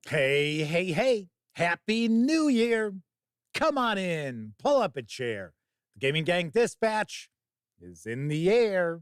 Hey, hey, hey. Happy New Year. Come on in. Pull up a chair. The Gaming Gang Dispatch is in the air.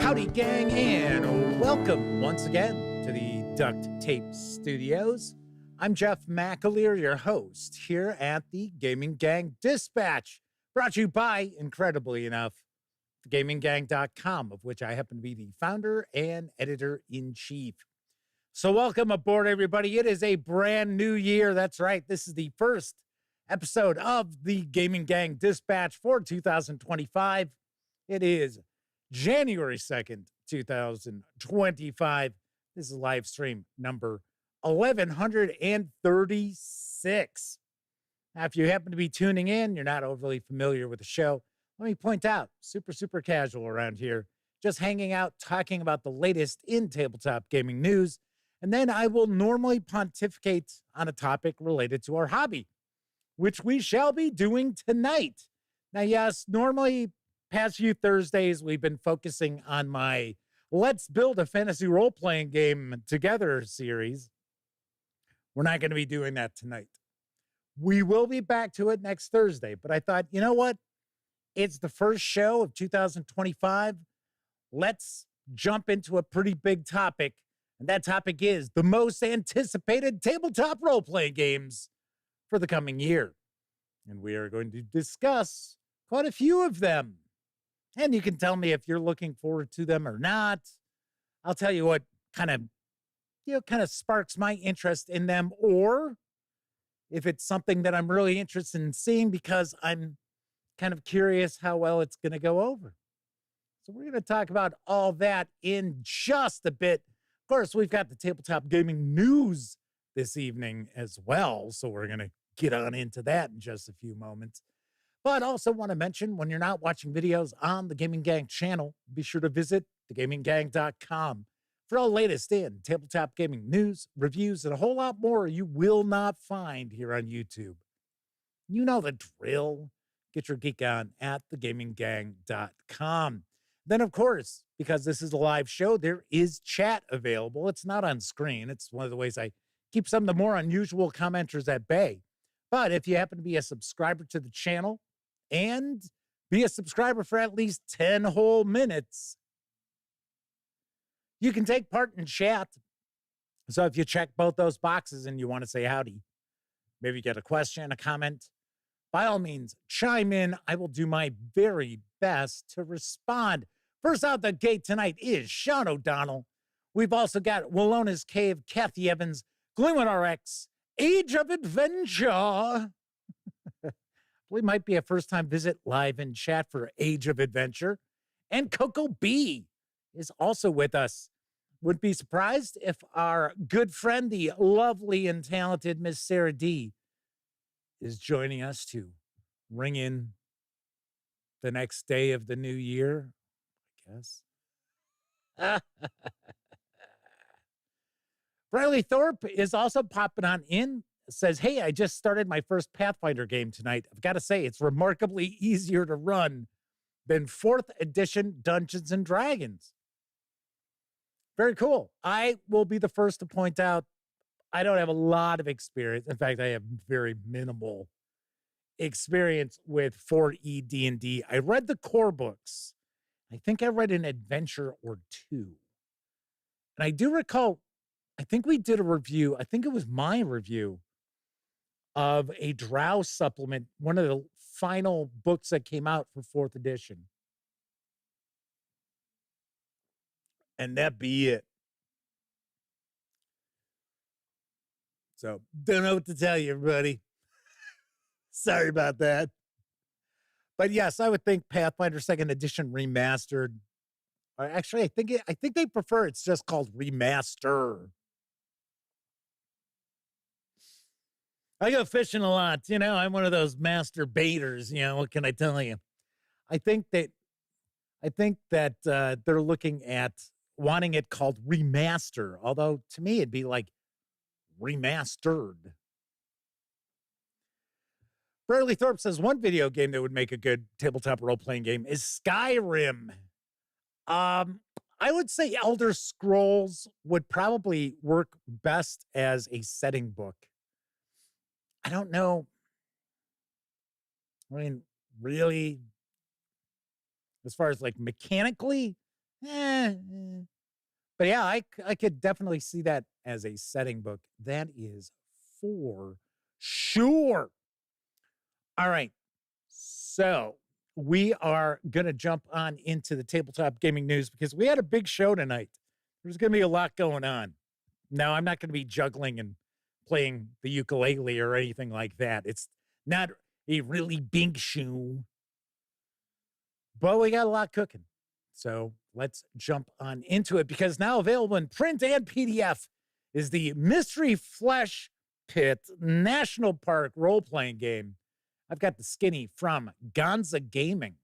Howdy, gang, and welcome once again to the Duct Tape Studios. I'm Jeff McAleer, your host here at the Gaming Gang Dispatch, brought to you by, incredibly enough, thegaminggang.com, of which I happen to be the founder and editor-in-chief. So welcome aboard, everybody. It is a brand new year. That's right. This is the first episode of the Gaming Gang Dispatch for 2025. It is January 2nd, 2025. This is live stream number 1136. Now, if you happen to be tuning in, you're not overly familiar with the show, let me point out, super casual around here, just hanging out, talking about the latest in tabletop gaming news, and then I will normally pontificate on a topic related to our hobby, which we shall be doing tonight. Now, yes, normally past few Thursdays, we've been focusing on my Let's Build a Fantasy Role-Playing Game Together series. We're not going to be doing that tonight. We will be back to it next Thursday, but I thought, you know what? It's the first show of 2025. Let's jump into a pretty big topic, and that topic is the most anticipated tabletop role-playing games for the coming year. And we are going to discuss quite a few of them. And you can tell me if you're looking forward to them or not. I'll tell you what kind of sparks my interest in them, or if it's something that I'm really interested in seeing because I'm kind of curious how well it's going to go over. So we're going to talk about all that in just a bit. Of course, we've got the tabletop gaming news this evening as well. So we're going to get on into that in just a few moments. But also want to mention, when you're not watching videos on the Gaming Gang channel, be sure to visit thegaminggang.com for all latest in tabletop gaming news, reviews, and a whole lot more you will not find here on YouTube. You know the drill. Get your geek on at thegaminggang.com. Then, of course, because this is a live show, there is chat available. It's not on screen. It's one of the ways I keep some of the more unusual commenters at bay. But if you happen to be a subscriber to the channel, and be a subscriber for at least 10 whole minutes, you can take part in chat. So if you check both those boxes and you want to say howdy, maybe get a question, a comment, by all means, chime in. I will do my very best to respond. First out the gate tonight is Sean O'Donnell. We've also got Wallona's Cave, Kathy Evans, Glimmer RX, Age of Adventure. We might be a first-time visit live in chat for Age of Adventure. And Coco B is also with us. Wouldn't be surprised if our good friend, the lovely and talented Miss Sarah D, is joining us to ring in the next day of the new year, I guess. Riley Thorpe is also popping on in. Says, hey, I just started my first Pathfinder game tonight. I've got to say, it's remarkably easier to run than 4th edition Dungeons and Dragons. Very cool. I will be the first to point out, I don't have a lot of experience. In fact, I have very minimal experience with 4E D&D. I read the core books. I think I read an adventure or two. And I do recall, I think we did a review. I think it was my review of a Drow supplement, one of the final books that came out for 4th edition. And that be it. So, don't know what to tell you, everybody. Sorry about that. But yes, I would think Pathfinder 2nd edition remastered. Or actually, I think they prefer it's just called remaster. I go fishing a lot. I'm one of those master baiters. What can I tell you? I think that they're looking at wanting it called remaster, although to me it'd be like remastered. Burley Thorpe says one video game that would make a good tabletop role-playing game is Skyrim. I would say Elder Scrolls would probably work best as a setting book. I don't know. I mean, really, as far as like mechanically, but yeah, I could definitely see that as a setting book. That is for sure. All right. So we are going to jump on into the tabletop gaming news because we had a big show tonight. There's going to be a lot going on. Now, I'm not going to be juggling and playing the ukulele or anything like that. It's not a really big show, but we got a lot cooking. So let's jump on into it because now available in print and PDF is the Mystery Flesh Pit National Park role-playing game. I've got the skinny from Ganza Gaming.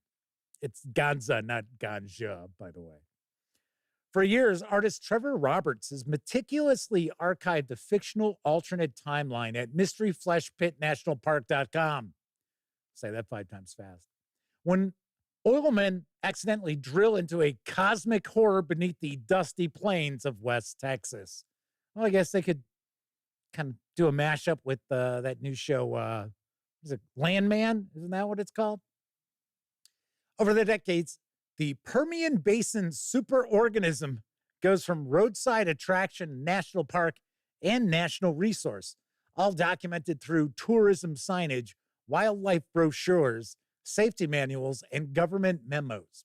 It's Ganza, not Ganja, by the way. For years, artist Trevor Roberts has meticulously archived the fictional alternate timeline at mysteryfleshpitnationalpark.com. Say that 5 times fast. When oilmen accidentally drill into a cosmic horror beneath the dusty plains of West Texas. Well, I guess they could kind of do a mashup with that new show, is it Landman? Isn't that what it's called? Over the decades, the Permian Basin superorganism goes from roadside attraction, national park, and national resource, all documented through tourism signage, wildlife brochures, safety manuals, and government memos.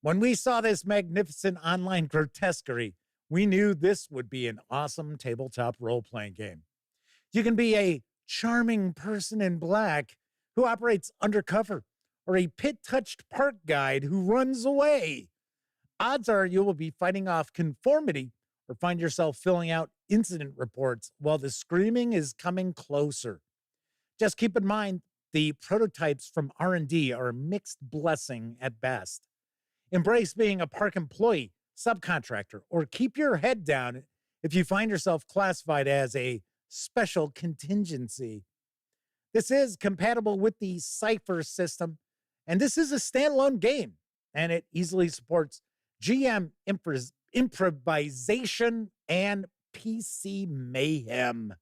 When we saw this magnificent online grotesquerie, we knew this would be an awesome tabletop role-playing game. You can be a charming person in black who operates undercover, or a pit-touched park guide who runs away. Odds are you will be fighting off conformity or find yourself filling out incident reports while the screaming is coming closer. Just keep in mind, the prototypes from R&D are a mixed blessing at best. Embrace being a park employee, subcontractor, or keep your head down if you find yourself classified as a special contingency. This is compatible with the Cypher system, and this is a standalone game, and it easily supports GM improvisation and PC mayhem.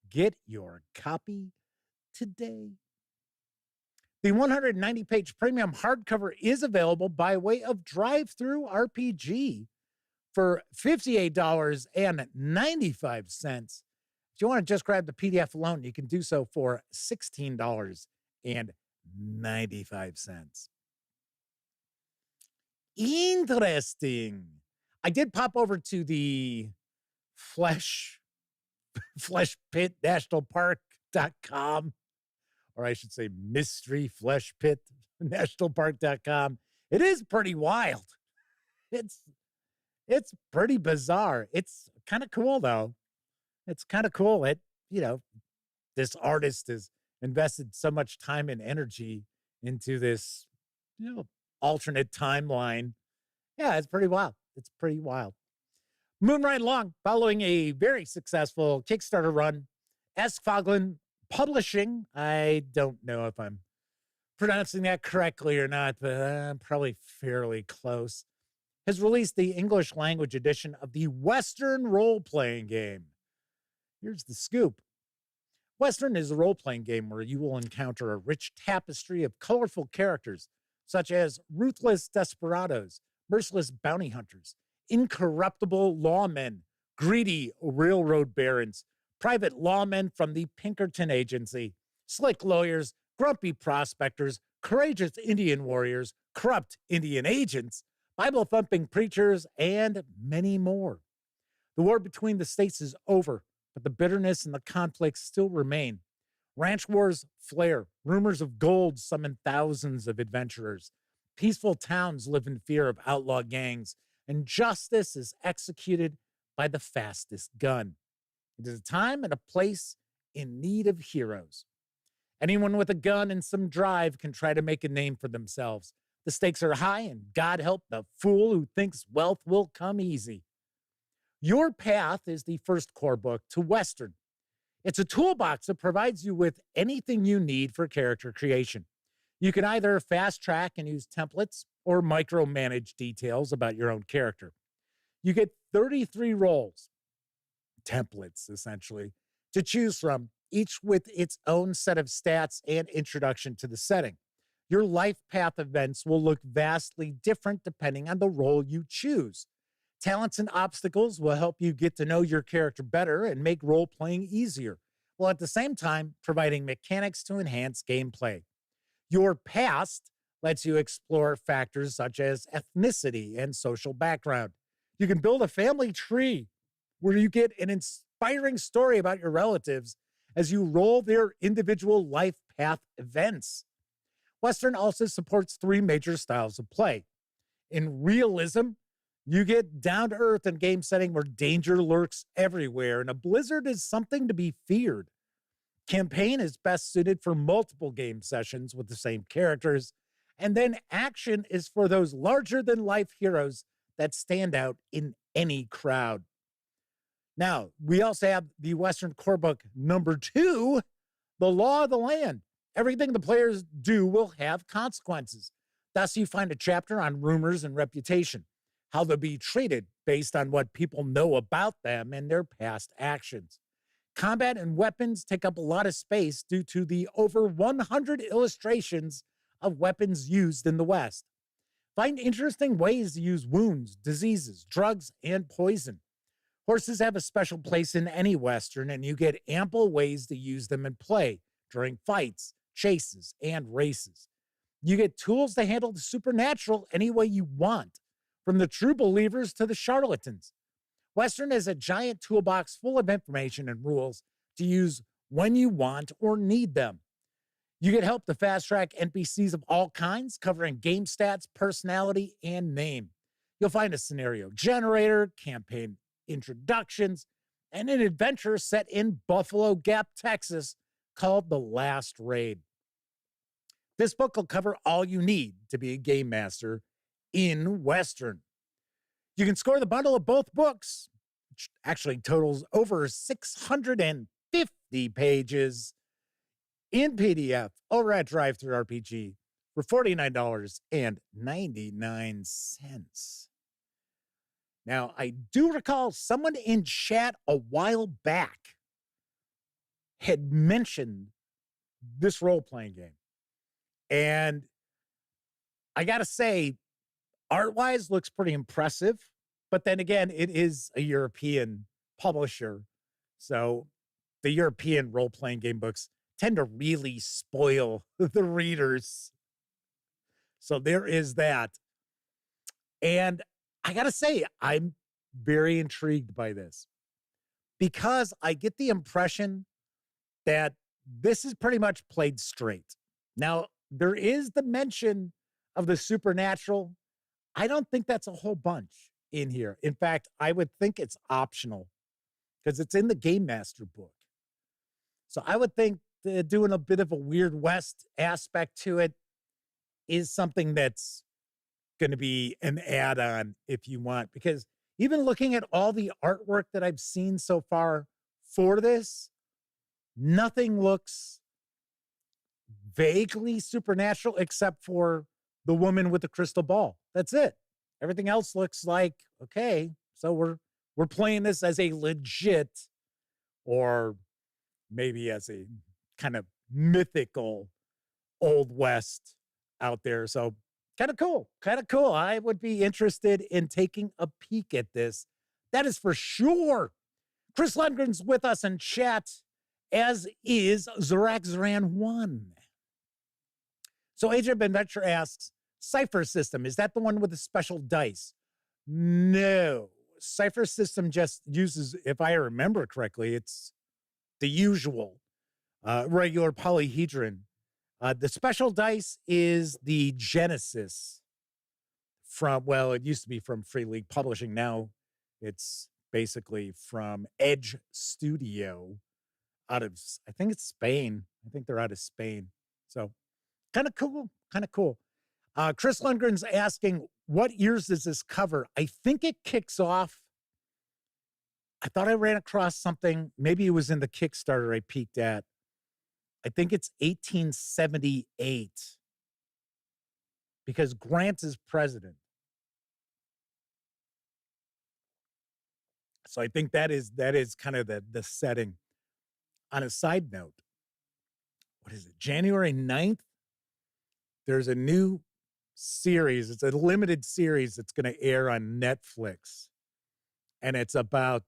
Get your copy today. The 190-page premium hardcover is available by way of Drive-Thru RPG for $58.95. If you want to just grab the PDF alone, you can do so for $16.95. Interesting. I did pop over to the fleshpitnationalpark.com, or I should say mysteryfleshpitnationalpark.com. It is pretty wild. It's pretty bizarre. It's kind of cool, though. It's kind of cool. This artist has invested so much time and energy into this, alternate timeline. Yeah, it's pretty wild. It's pretty wild. Moving right along, following a very successful Kickstarter run, Åskfågeln Publishing, I don't know if I'm pronouncing that correctly or not, but I'm probably fairly close, has released the English language edition of the Western role-playing game. Here's the scoop. Western is a role-playing game where you will encounter a rich tapestry of colorful characters, such as ruthless desperados, merciless bounty hunters, incorruptible lawmen, greedy railroad barons, private lawmen from the Pinkerton Agency, slick lawyers, grumpy prospectors, courageous Indian warriors, corrupt Indian agents, Bible-thumping preachers, and many more. The war between the states is over, but the bitterness and the conflicts still remain. Ranch wars flare. Rumors of gold summon thousands of adventurers. Peaceful towns live in fear of outlaw gangs, and justice is executed by the fastest gun. It is a time and a place in need of heroes. Anyone with a gun and some drive can try to make a name for themselves. The stakes are high, and God help the fool who thinks wealth will come easy. Your Path is the first core book to Western. It's a toolbox that provides you with anything you need for character creation. You can either fast track and use templates or micromanage details about your own character. You get 33 roles, templates essentially, to choose from, each with its own set of stats and introduction to the setting. Your life path events will look vastly different depending on the role you choose. Talents and obstacles will help you get to know your character better and make role-playing easier, while at the same time providing mechanics to enhance gameplay. Your Past lets you explore factors such as ethnicity and social background. You can build a family tree where you get an inspiring story about your relatives as you roll their individual life path events. Western also supports 3 major styles of play. In realism, you get down to earth in game setting where danger lurks everywhere, and a blizzard is something to be feared. Campaign is best suited for multiple game sessions with the same characters, and then action is for those larger than life heroes that stand out in any crowd. Now, we also have the Western core book number 2, The Law of the Land. Everything the players do will have consequences. Thus, you find a chapter on rumors and reputation, how they'll be treated based on what people know about them and their past actions. Combat and weapons take up a lot of space due to the over 100 illustrations of weapons used in the West. Find interesting ways to use wounds, diseases, drugs, and poison. Horses have a special place in any Western, and you get ample ways to use them in play during fights, chases, and races. You get tools to handle the supernatural any way you want, from the true believers to the charlatans. Western is a giant toolbox full of information and rules to use when you want or need them. You get help to fast track NPCs of all kinds, covering game stats, personality, and name. You'll find a scenario generator, campaign introductions, and an adventure set in Buffalo Gap, Texas, called The Last Raid. This book will cover all you need to be a game master in Western. You can score the bundle of both books, which actually totals over 650 pages, in PDF over at DriveThruRPG for $49.99. Now, I do recall someone in chat a while back had mentioned this role-playing game. And I got to say, art-wise, looks pretty impressive. But then again, it is a European publisher. So the European role-playing game books tend to really spoil the readers. So there is that. And I got to say, I'm very intrigued by this because I get the impression that this is pretty much played straight. Now, there is the mention of the supernatural. I don't think that's a whole bunch in here. In fact, I would think it's optional because it's in the Game Master book. So I would think that doing a bit of a Weird West aspect to it is something that's going to be an add-on if you want, because even looking at all the artwork that I've seen so far for this, nothing looks vaguely supernatural except for the woman with the crystal ball. That's it. Everything else looks like, okay, so we're playing this as a legit, or maybe as a kind of mythical Old West out there. So kind of cool. I would be interested in taking a peek at this. That is for sure. Chris Lundgren's with us in chat, as is Zorak01. So Age of Adventure asks, Cipher System, is that the one with the special dice? No. Cipher System just uses, if I remember correctly, it's the usual regular polyhedron. The special dice is the Genesis from, well, it used to be from Free League Publishing. Now it's basically from Edge Studio. out of, I think it's Spain. I think they're out of Spain. So kind of cool, kind of cool. Chris Lundgren's asking, what years does this cover? I think it kicks off. I thought I ran across something. Maybe it was in the Kickstarter I peeked at. I think it's 1878 because Grant is president. So I think that is kind of the setting. On a side note, what is it? January 9th, there's a new series. It's a limited series that's going to air on Netflix. And it's about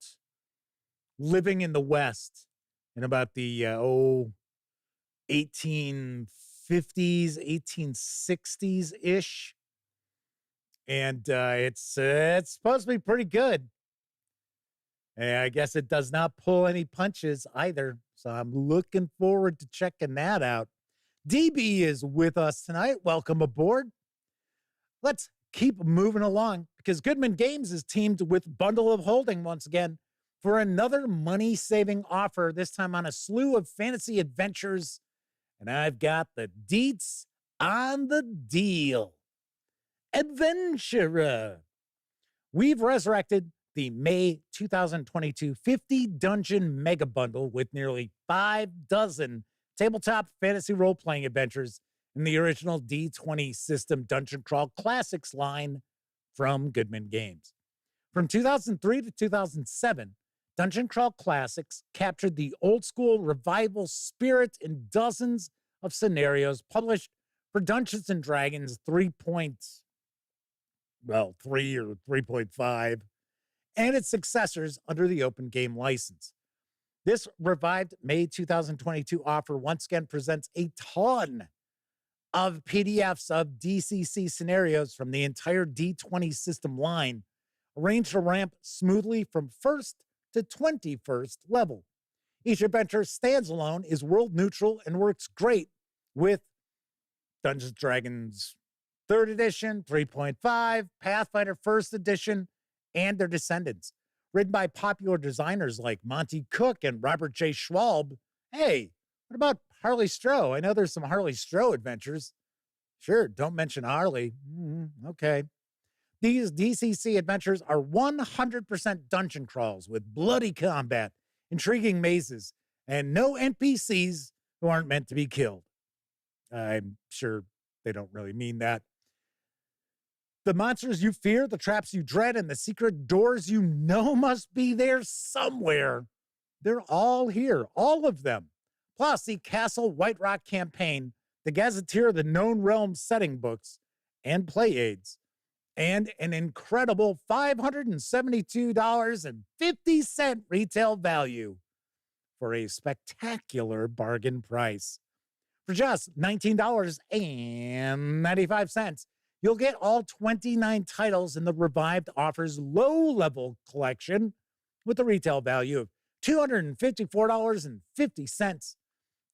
living in the West and about the 1850s, 1860s-ish. And it's supposed to be pretty good. And I guess it does not pull any punches either. So I'm looking forward to checking that out. DB is with us tonight. Welcome aboard. Let's keep moving along because Goodman Games is teamed with Bundle of Holding once again for another money-saving offer, this time on a slew of fantasy adventures. And I've got the deets on the deal. Adventurer. We've resurrected the May 2022 50 Dungeon Mega Bundle with nearly 5 dozen tabletop fantasy role-playing adventures in the original D20 system Dungeon Crawl Classics line from Goodman Games. From 2003 to 2007, Dungeon Crawl Classics captured the old-school revival spirit in dozens of scenarios published for Dungeons & Dragons 3 or 3.5, and its successors under the Open Game license. This revived May 2022 offer once again presents a ton of PDFs of DCC scenarios from the entire D20 system line, arranged to ramp smoothly from 1st to 21st level. Each adventure stands alone, is world neutral, and works great with Dungeons & Dragons 3rd edition, 3.5, Pathfinder 1st edition, and their descendants. Written by popular designers like Monty Cook and Robert J. Schwalb. Hey, what about Harley Stroh? I know there's some Harley Stroh adventures. Sure, don't mention Harley. Okay. These DCC adventures are 100% dungeon crawls with bloody combat, intriguing mazes, and no NPCs who aren't meant to be killed. I'm sure they don't really mean that. The monsters you fear, the traps you dread, and the secret doors you know must be there somewhere. They're all here, all of them. Plus the Castle White Rock campaign, the Gazetteer of the Known Realm setting books, and play aids. And an incredible $572.50 retail value for a spectacular bargain price. For just $19.95, you'll get all 29 titles in the revived offer's low-level collection with a retail value of $254.50,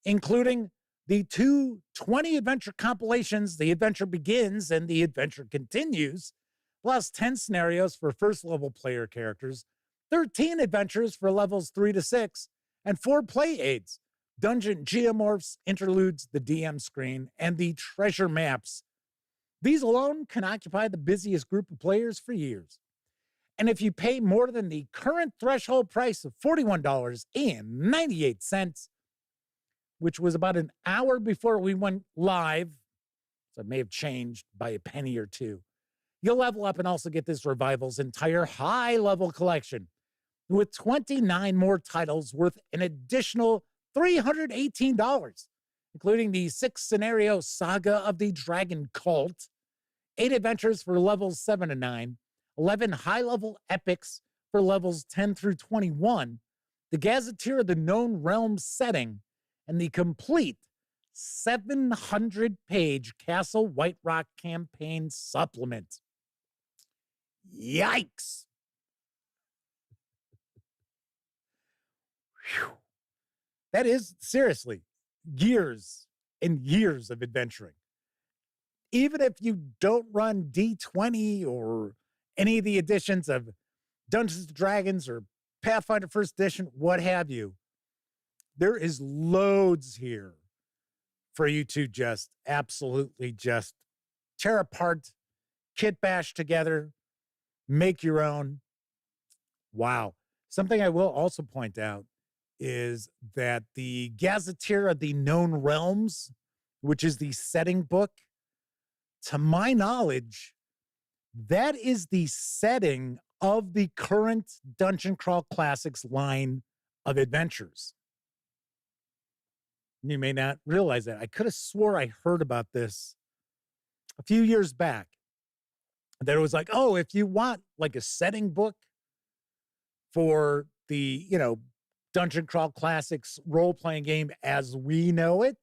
including the 2 20-adventure compilations, The Adventure Begins and The Adventure Continues, plus 10 scenarios for first-level player characters, 13 adventures for levels 3 to 6, and 4 play aids, dungeon geomorphs, interludes, the DM screen, and the treasure maps. These alone can occupy the busiest group of players for years. And if you pay more than the current threshold price of $41.98, which was about an hour before we went live, so it may have changed by a penny or two, you'll level up and also get this revival's entire high-level collection with 29 more titles worth an additional $318, including the 6-scenario Saga of the Dragon Cult, 8 adventures for levels 7 to 9, 11 high-level epics for levels 10 through 21, the Gazetteer of the Known Realm setting, and the complete 700-page Castle White Rock campaign supplement. Yikes! Whew. That is, seriously, years and years of adventuring. Even if you don't run D20 or any of the editions of Dungeons & Dragons or Pathfinder 1st Edition, what have you, There is loads here for you to just absolutely just tear apart, kit bash together, make your own. Wow. Something I will also point out is that the Gazetteer of the Known Realms, which is the setting book, to my knowledge, that is the setting of the current Dungeon Crawl Classics line of adventures. You may not realize that. I could have swore I heard about this a few years back. That it was like, oh, if you want like a setting book for the, Dungeon Crawl Classics role-playing game as we know it,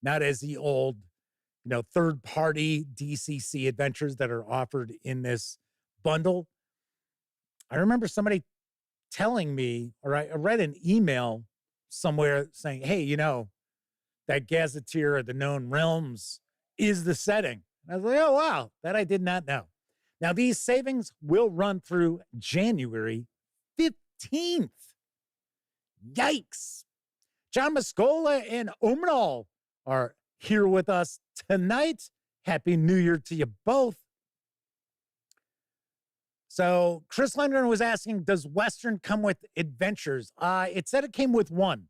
not as the old, third-party DCC adventures that are offered in this bundle. I remember somebody telling me, or I read an email somewhere saying, hey, that Gazetteer of the Known Realms is the setting. And I was like, oh, wow, that I did not know. Now, these savings will run through January 15th. Yikes. John Mascola and Omenal are here with us tonight. Happy New Year to you both. So Chris Lundgren was asking, does Western come with adventures? It said it came with one.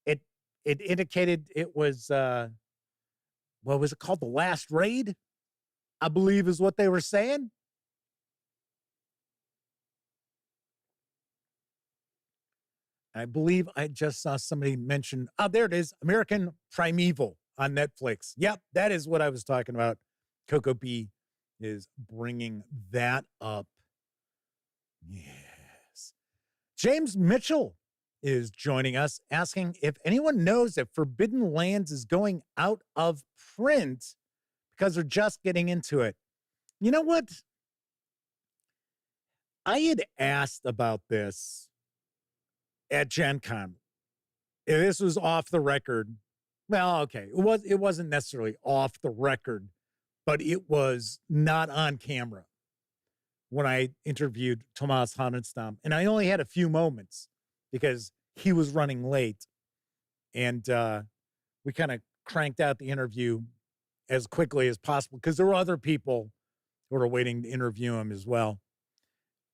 It indicated it was, what was it called? The Last Raid, I believe is what they were saying. I believe I just saw somebody mention, oh, there it is, American Primeval on Netflix. Yep, that is what I was talking about. Coco B is bringing that up. Yes. James Mitchell is joining us, asking if anyone knows if Forbidden Lands is going out of print because they're just getting into it. You know what? I had asked about this at Gen Con. This was off the record. Well, okay. It wasn't necessarily off the record, but it was not on camera when I interviewed Tomas Hanenstam. And I only had a few moments because he was running late. And we kind of cranked out the interview as quickly as possible because there were other people who were waiting to interview him as well.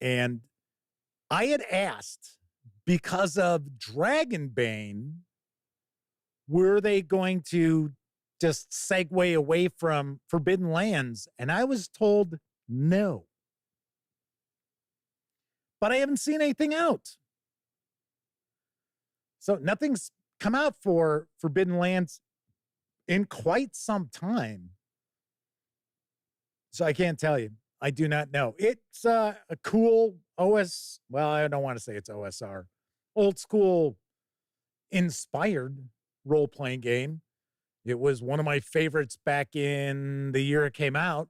And I had asked, because of Dragonbane, were they going to just segue away from Forbidden Lands? And I was told no. But I haven't seen anything out. So nothing's come out for Forbidden Lands in quite some time. So I can't tell you. I do not know. It's a cool OS. Well, I don't want to say it's OSR. Old school inspired role-playing game. It was one of my favorites back in the year it came out.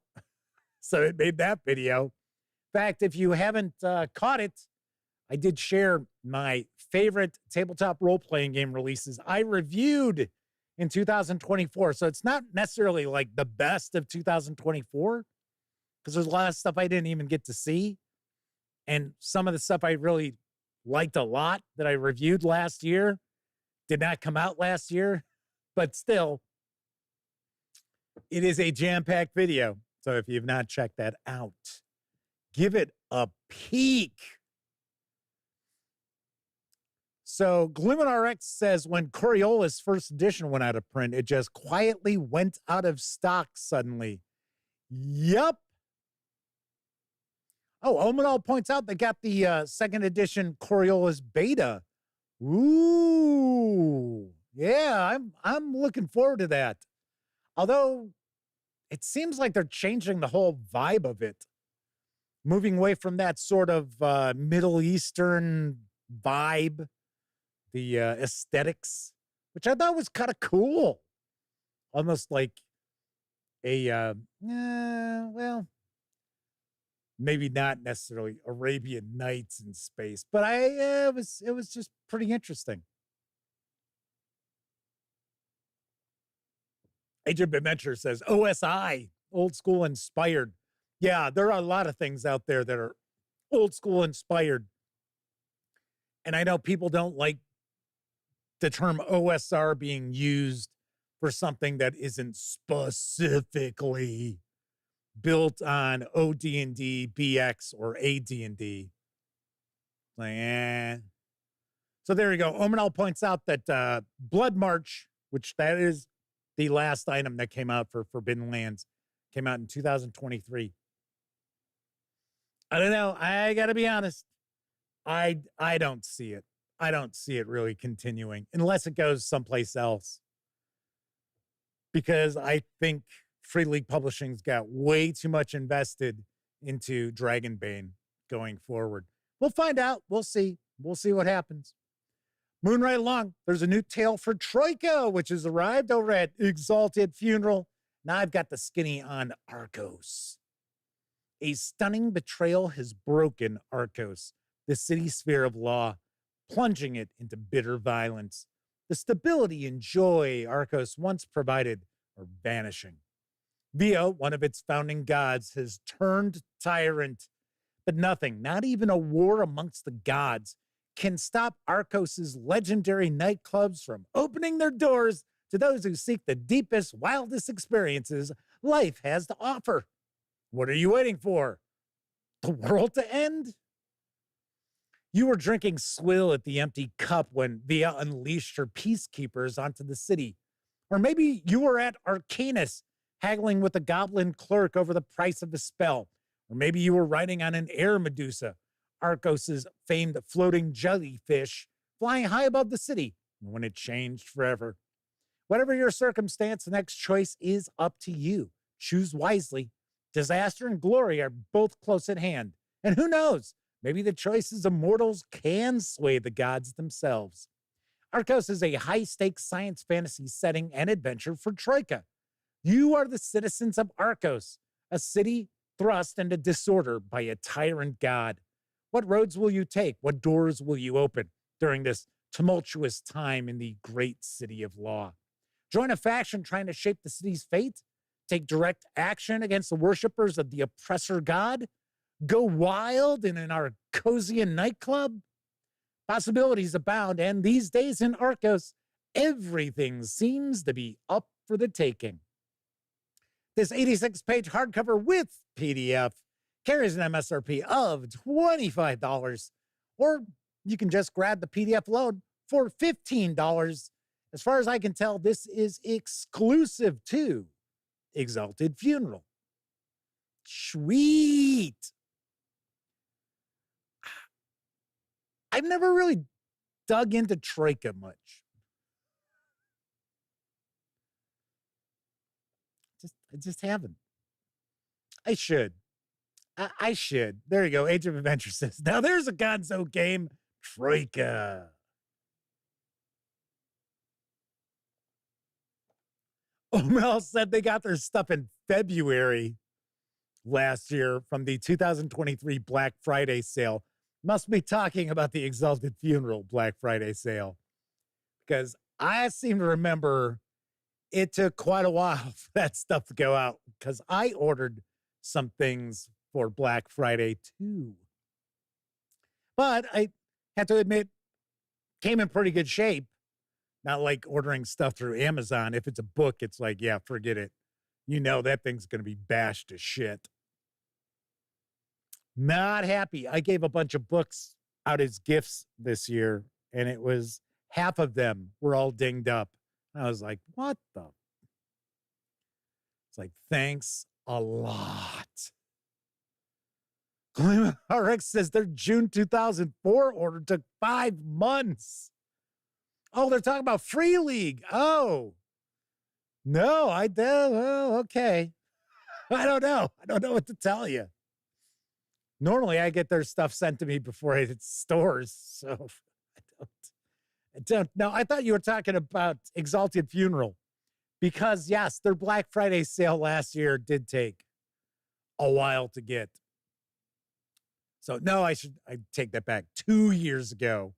So it made that video. In fact, if you haven't caught it, I did share my favorite tabletop role-playing game releases I reviewed in 2024. So it's not necessarily like the best of 2024 because there's a lot of stuff I didn't even get to see. And some of the stuff I really liked a lot that I reviewed last year did not come out last year, but still, it is a jam-packed video. So if you've not checked that out, give it a peek. So GlumenRX says when Coriola's first edition went out of print, it just quietly went out of stock suddenly. Yup. Oh, Omenal points out they got the second edition Coriola's beta. Ooh, yeah, I'm looking forward to that. Although it seems like they're changing the whole vibe of it, moving away from that sort of Middle Eastern vibe, the aesthetics, which I thought was kind of cool, almost like a well, maybe not necessarily Arabian Nights in space, but it was just pretty interesting. Agent Adventure says OSI, old school inspired. Yeah, there are a lot of things out there that are old school inspired. And I know people don't like the term OSR being used for something that isn't specifically built on OD&D, BX, or AD&D. Like, eh. So there you go. Omanal points out that Blood March, which that is the last item that came out for Forbidden Lands, came out in 2023. I don't know. I got to be honest. I don't see it. I don't see it really continuing unless it goes someplace else. Because I think Free League Publishing's got way too much invested into Dragonbane going forward. We'll find out. We'll see. We'll see what happens. Moving right along, there's a new tale for Troika, which has arrived over at Exalted Funeral. Now I've got the skinny on Arcos. A stunning betrayal has broken Arcos, the city sphere of law, plunging it into bitter violence. The stability and joy Arcos once provided are vanishing. Vio, one of its founding gods, has turned tyrant, but nothing, not even a war amongst the gods, can stop Arcos's legendary nightclubs from opening their doors to those who seek the deepest, wildest experiences life has to offer. What are you waiting for? The world to end? You were drinking swill at the empty cup when Via unleashed her peacekeepers onto the city. Or maybe you were at Arcanus, haggling with a goblin clerk over the price of a spell. Or maybe you were riding on an air Medusa, Arcos's famed floating jellyfish, flying high above the city when it changed forever. Whatever your circumstance, the next choice is up to you. Choose wisely. Disaster and glory are both close at hand. And who knows? Maybe the choices of mortals can sway the gods themselves. Arcos is a high-stakes science fantasy setting and adventure for Troika. You are the citizens of Arcos, a city thrust into disorder by a tyrant god. What roads will you take? What doors will you open during this tumultuous time in the great city of law? Join a faction trying to shape the city's fate? Take direct action against the worshippers of the oppressor god? Go wild in an Arcosian nightclub? Possibilities abound, and these days in Arcos, everything seems to be up for the taking. This 86-page hardcover with PDF carries an MSRP of $25, or you can just grab the PDF load for $15. As far as I can tell, this is exclusive to Exalted Funeral. Sweet. I've never really dug into Troika much. I just haven't. I should. I should. There you go. Age of Adventure says. Now there's a Gonzo game. Troika. Omel said they got their stuff in February last year from the 2023 Black Friday sale. Must be talking about the Exalted Funeral Black Friday sale, because I seem to remember it took quite a while for that stuff to go out, because I ordered some things for Black Friday too. But I have to admit, came in pretty good shape. Not like ordering stuff through Amazon. If it's a book, it's like, yeah, forget it. You know that thing's going to be bashed to shit. Not happy. I gave a bunch of books out as gifts this year, and it was half of them were all dinged up. I was like, what the? It's like, thanks a lot. Glenn RX says their June 2004 order took 5 months. Oh, they're talking about Free League. Oh, no, well, okay. I don't know. I don't know what to tell you. Normally, I get their stuff sent to me before it hits stores, so I don't know. I thought you were talking about Exalted Funeral, because yes, their Black Friday sale last year did take a while to get. So no, I take that back. 2 years ago,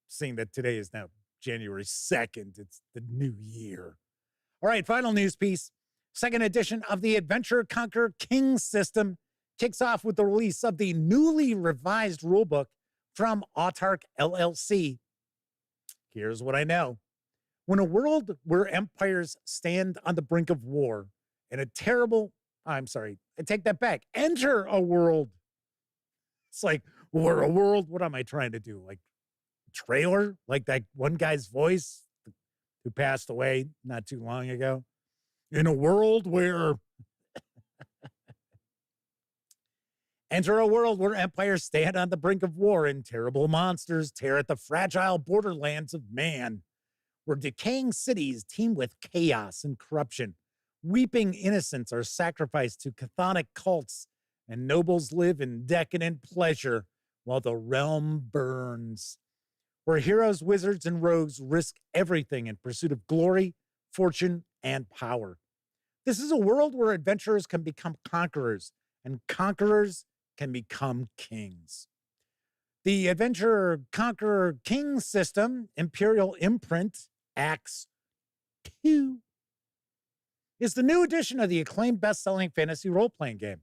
seeing that today is now January 2nd, it's the new year. All right, final news piece. Second edition of the Adventure Conquer King system kicks off with the release of the newly revised rulebook from Autarch LLC. Here's what I know. When a world where empires stand on the brink of war and a terrible, I'm sorry, I take that back. Enter a world. It's like, we're a world. What am I trying to do? Like trailer? Like that one guy's voice who passed away not too long ago. In a world where enter a world where empires stand on the brink of war and terrible monsters tear at the fragile borderlands of man, where decaying cities teem with chaos and corruption. Weeping innocents are sacrificed to chthonic cults, and nobles live in decadent pleasure while the realm burns. Where heroes, wizards, and rogues risk everything in pursuit of glory, fortune, and power. This is a world where adventurers can become conquerors, and conquerors can become kings. The Adventurer Conqueror King system, Imperial Imprint, Acts 2, is the new edition of the acclaimed best-selling fantasy role-playing game.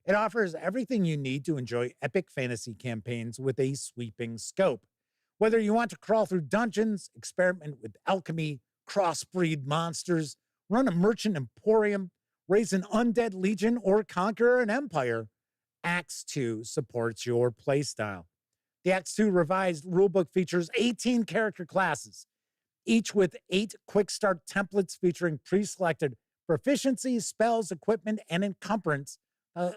It offers everything you need to enjoy epic fantasy campaigns with a sweeping scope. Whether you want to crawl through dungeons, experiment with alchemy, crossbreed monsters, run a merchant emporium, raise an undead legion, or conquer an empire, Acts 2 supports your playstyle. The Acts 2 revised rulebook features 18 character classes, each with 8 quick start templates featuring pre-selected proficiencies, spells, equipment, and encumbrance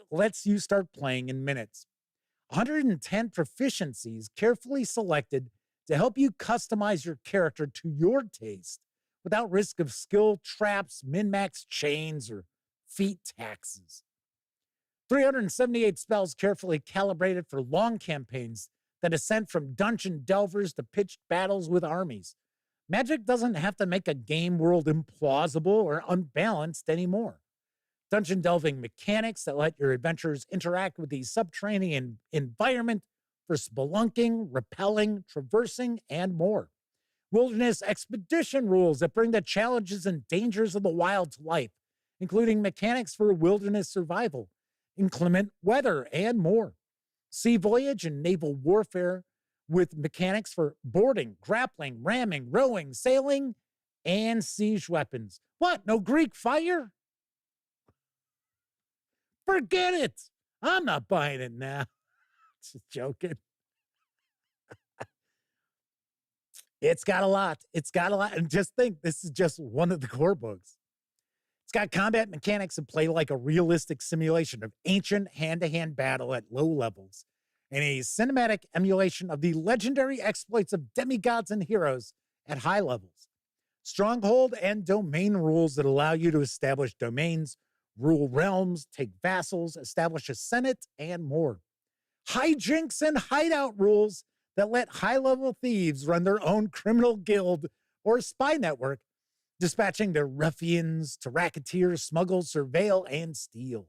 lets you start playing in minutes. 110 proficiencies carefully selected to help you customize your character to your taste without risk of skill traps, min-max chains, or feat taxes. 378 spells carefully calibrated for long campaigns that ascend from dungeon delvers to pitched battles with armies. Magic doesn't have to make a game world implausible or unbalanced anymore. Dungeon delving mechanics that let your adventurers interact with the subterranean environment for spelunking, rappelling, traversing, and more. Wilderness expedition rules that bring the challenges and dangers of the wild to life, including mechanics for wilderness survival, inclement weather, and more. Sea voyage and naval warfare with mechanics for boarding, grappling, ramming, rowing, sailing, and siege weapons. What? No Greek fire? Forget it. I'm not buying it now. Just joking. It's got a lot. It's got a lot. And just think, this is just one of the core books. It's got combat mechanics that play like a realistic simulation of ancient hand-to-hand battle at low levels, and a cinematic emulation of the legendary exploits of demigods and heroes at high levels. Stronghold and domain rules that allow you to establish domains, rule realms, take vassals, establish a senate, and more. Hijinks and hideout rules that let high-level thieves run their own criminal guild or spy network, dispatching their ruffians to racketeer, smuggle, surveil, and steal.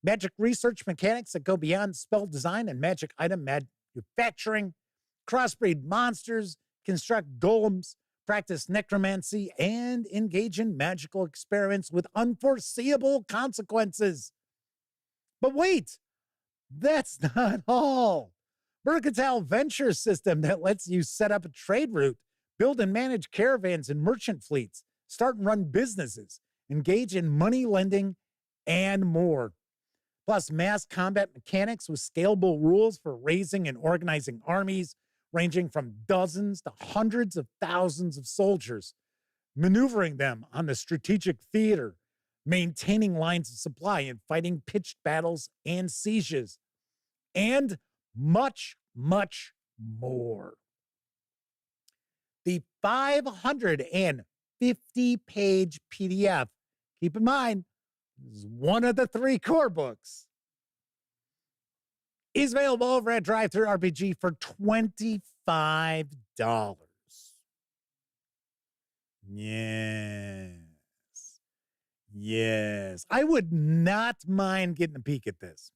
Magic research mechanics that go beyond spell design and magic item manufacturing, crossbreed monsters, construct golems, practice necromancy, and engage in magical experiments with unforeseeable consequences. But wait, that's not all. Mercantile venture system that lets you set up a trade route, build and manage caravans and merchant fleets, start and run businesses, engage in money lending, and more. Plus mass combat mechanics with scalable rules for raising and organizing armies, ranging from dozens to hundreds of thousands of soldiers, maneuvering them on the strategic theater, maintaining lines of supply and fighting pitched battles and sieges, and much, much more. The 550-page PDF, keep in mind, this is one of the 3 core books, is available over at DriveThruRPG for $25. Yes. Yes. I would not mind getting a peek at this.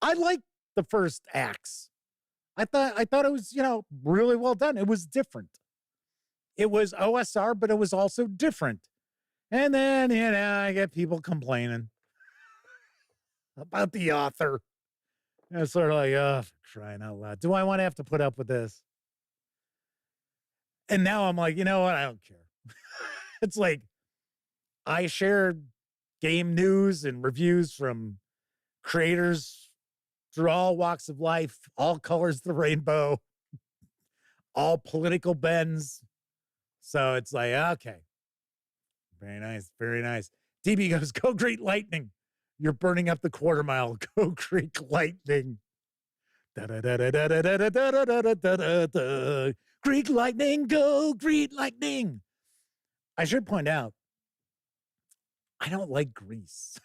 I like the first acts. I thought it was, really well done. It was different. It was OSR, but it was also different. And then, I get people complaining about the author. And it's sort of like, oh, for crying out loud. Do I want to have to put up with this? And now I'm like, you know what? I don't care. It's like I share game news and reviews from creators through all walks of life, all colors of the rainbow, all political bends. So it's like, okay. Very nice. Very nice. DB goes, go Great Lightning. You're burning up the quarter mile. Go Great Lightning. Greek Lightning, go Greek Lightning. I should point out, I don't like Grease.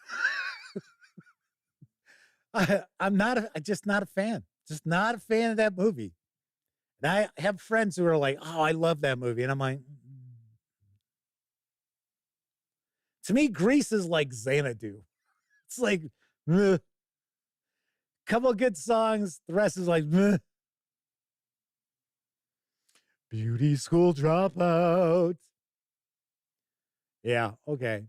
I'm just not a fan. Just not a fan of that movie. And I have friends who are like, oh, I love that movie. And I'm like, to me, Grease is like Xanadu. It's like, couple of good songs. The rest is like, beauty school dropout. Yeah, okay.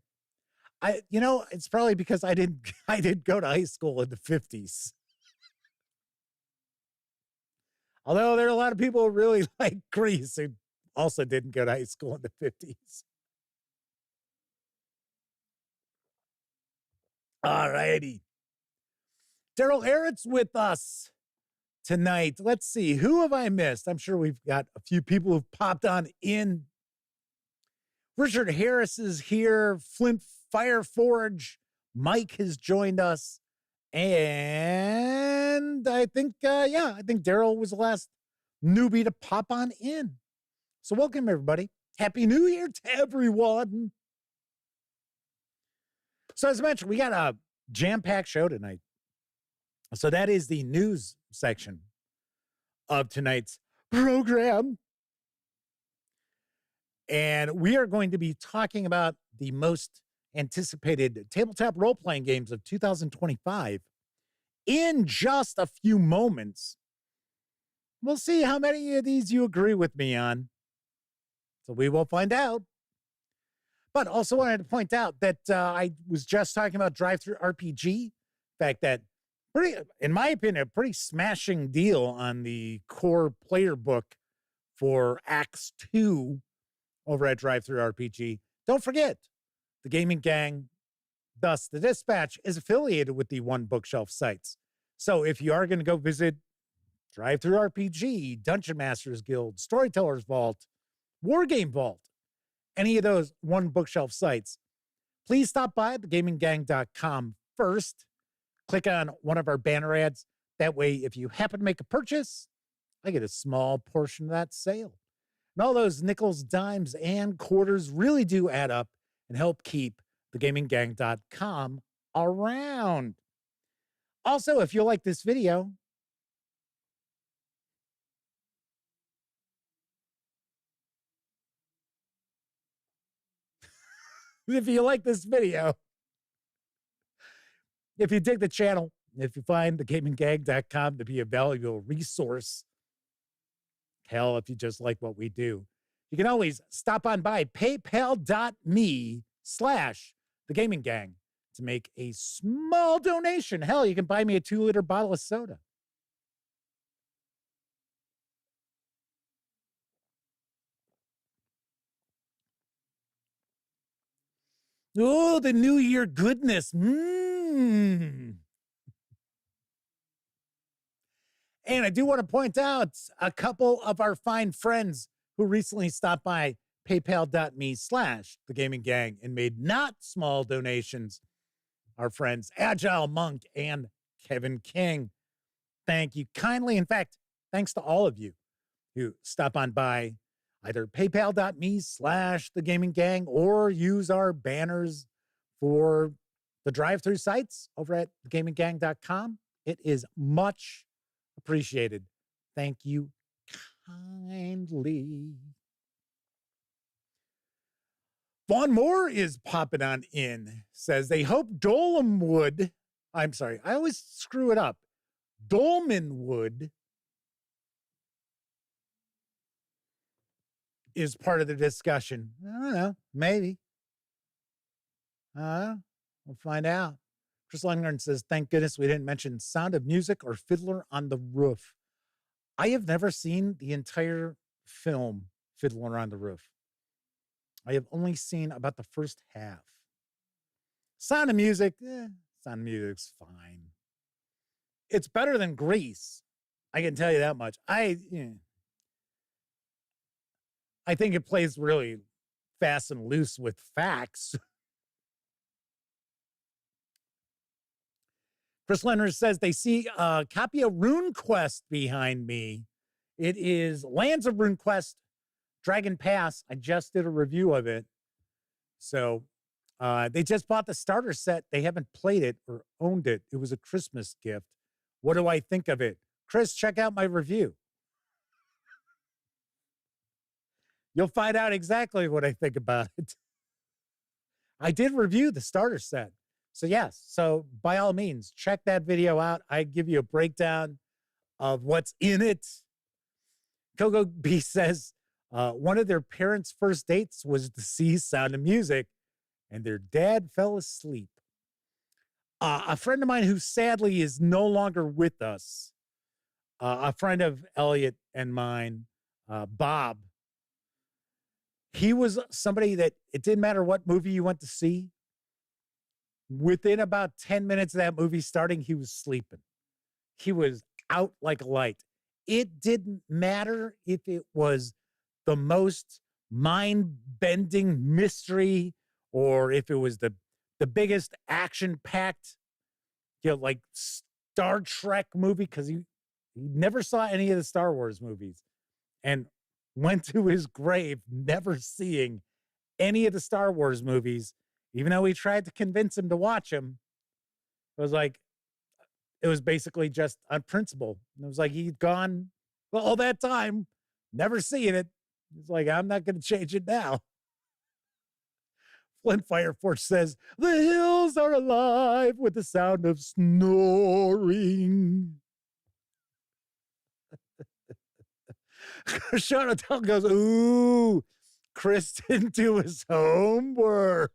It's probably because I didn't go to high school in the 50s. Although there are a lot of people who really like Grease who also didn't go to high school in the 50s. All righty. Daryl Arrett's with us tonight. Let's see. Who have I missed? I'm sure we've got a few people who've popped on in. Richard Harris is here. Flint Fireforge. Mike has joined us. And I think Daryl was the last newbie to pop on in. So welcome, everybody. Happy New Year to everyone. So as I mentioned, we got a jam-packed show tonight. So that is the news section of tonight's program. And we are going to be talking about the most anticipated tabletop role-playing games of 2025 in just a few moments. We'll see how many of these you agree with me on. So we will find out. But also wanted to point out that I was just talking about Drive-Thru RPG. In fact, that in my opinion, a pretty smashing deal on the core player book for Acts 2 over at Drive-Thru RPG. Don't forget, the Gaming Gang, thus the Dispatch, is affiliated with the One Bookshelf sites. So if you are going to go visit Drive-Thru RPG, Dungeon Masters Guild, Storytellers Vault, Wargame Vault, any of those One Bookshelf sites, please stop by thegaminggang.com first. Click on one of our banner ads. That way, if you happen to make a purchase, I get a small portion of that sale. And all those nickels, dimes, and quarters really do add up and help keep thegaminggang.com around. Also, if you like this video, if you dig the channel, if you find thegaminggang.com to be a valuable resource, hell, if you just like what we do, you can always stop on by paypal.me/thegaminggang to make a small donation. Hell, you can buy me a 2-liter bottle of soda. Oh, the New Year goodness. And I do want to point out a couple of our fine friends who recently stopped by paypal.me/thegaminggang and made not small donations. Our friends Agile Monk and Kevin King. Thank you kindly. In fact, thanks to all of you who stop on by either paypal.me/thegaminggang or use our banners for the drive-through sites over at thegaminggang.com. It is much appreciated. Thank you kindly. Vaughn Moore is popping on in. Says they hope Dolmenwood. I'm sorry, I always screw it up. Dolmenwood is part of the discussion. I don't know. Maybe. We'll find out. Chris Langren says, thank goodness we didn't mention Sound of Music or Fiddler on the Roof. I have never seen the entire film Fiddler on the Roof. I have only seen about the first half. Sound of Music, Sound of Music's fine. It's better than Grease. I can tell you that much. I think it plays really fast and loose with facts. Chris Leonard says they see a copy of RuneQuest behind me. It is Lands of RuneQuest, Dragon Pass. I just did a review of it. So they just bought the starter set. They haven't played it or owned it. It was a Christmas gift. What do I think of it? Chris, check out my review. You'll find out exactly what I think about it. I did review the starter set. So yes, so by all means, check that video out. I give you a breakdown of what's in it. Coco B says one of their parents' first dates was to see Sound of Music, and their dad fell asleep. A friend of mine who sadly is no longer with us, a friend of Elliot and mine, Bob, he was somebody that it didn't matter what movie you went to see. Within about 10 minutes of that movie starting, he was sleeping. He was out like a light. It didn't matter if it was the most mind-bending mystery or if it was the biggest action-packed, like Star Trek movie, because he never saw any of the Star Wars movies and went to his grave never seeing any of the Star Wars movies. Even though we tried to convince him to watch him, it was basically just on principle. It was like he'd gone all that time, never seeing it. It's like, I'm not going to change it now. Flint Fireforce says, the hills are alive with the sound of snoring. Sean O'Dell goes, ooh, Chris didn't do his homework.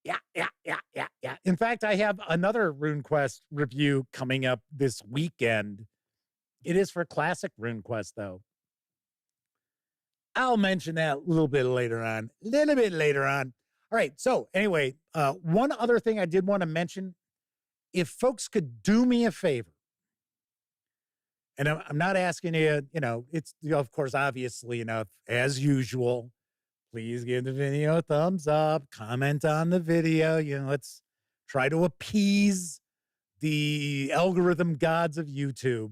Yeah. In fact, I have another RuneQuest review coming up this weekend. It is for classic RuneQuest, though. I'll mention that a little bit later on. All right. So anyway, one other thing I did want to mention, if folks could do me a favor, and I'm not asking you, it's, of course, obviously enough, as usual, please give the video a thumbs up, comment on the video. Let's try to appease the algorithm gods of YouTube.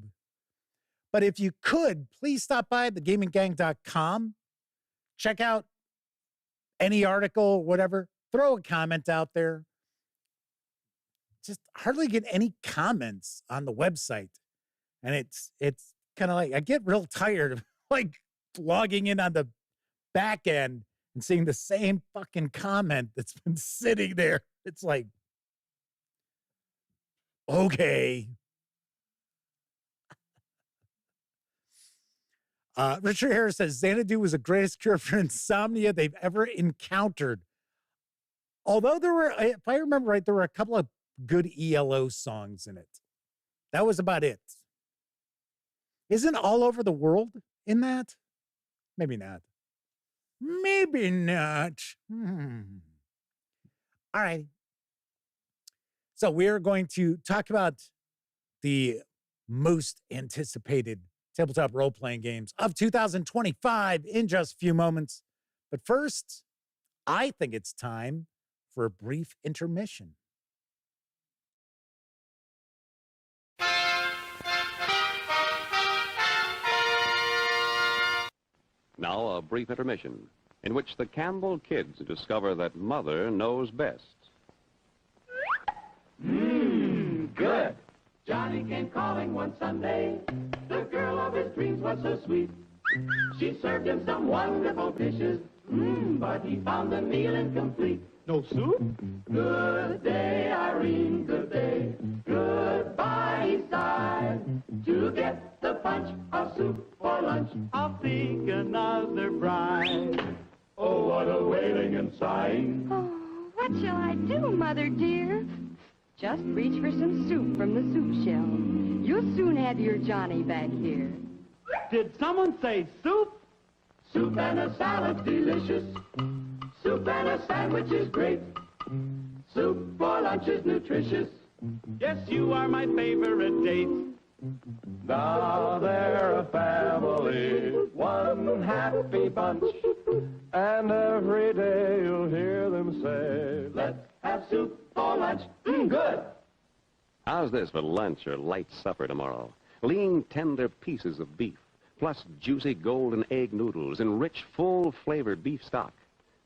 But if you could, please stop by thegaminggang.com. Check out any article, whatever. Throw a comment out there. Just hardly get any comments on the website. And it's kind of like, I get real tired of logging in on the back end and seeing the same fucking comment that's been sitting there. It's like, okay. Richard Harris says, Xanadu was the greatest cure for insomnia they've ever encountered. Although there were, if I remember right, there were a couple of good ELO songs in it. That was about it. Isn't All Over the World in that? Maybe not. Maybe not. All right. So we're going to talk about the most anticipated tabletop role-playing games of 2025 in just a few moments. But first, I think it's time for a brief intermission. Now a brief intermission in which the Campbell kids discover that Mother knows best. Good. Johnny came calling one Sunday. The girl of his dreams was so sweet. She served him some wonderful dishes, but he found the meal incomplete. No soup? Good day, Irene, good day. Goodbye, he sighed. To get the punch of soup for lunch, I'll seek another bride. oh, what a wailing and sighing. Oh, what shall I do, Mother dear? Just reach for some soup from the soup shelf. You'll soon have your Johnny back here. Did someone say soup? Soup and a salad delicious. Soup and a sandwich is great. Soup for lunch is nutritious. Yes, you are my favorite date. Now they're a family, one happy bunch, and every day you'll hear them say, Let's have soup for lunch. Good. How's this for lunch or light supper tomorrow? Lean, tender pieces of beef, plus juicy golden egg noodles and rich, full-flavored beef stock.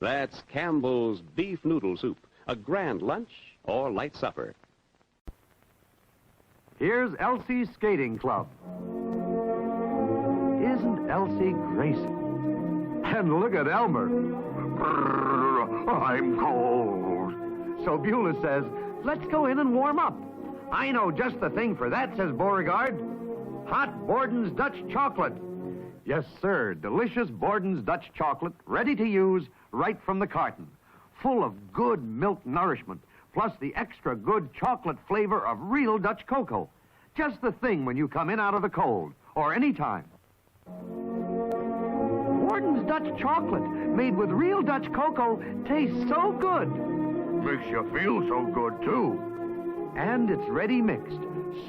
That's Campbell's Beef Noodle Soup, a grand lunch or light supper. Here's Elsie's Skating Club. Isn't Elsie graceful? And look at Elmer. I'm cold. So Beulah says, let's go in and warm up. I know just the thing for that, says Beauregard. Hot Borden's Dutch chocolate. Yes, sir, delicious Borden's Dutch chocolate, ready to use right from the carton. Full of good milk nourishment, plus the extra good chocolate flavor of real Dutch cocoa. Just the thing when you come in out of the cold, or any time. Borden's Dutch chocolate, made with real Dutch cocoa, tastes so good. Makes you feel so good, too. And it's ready mixed.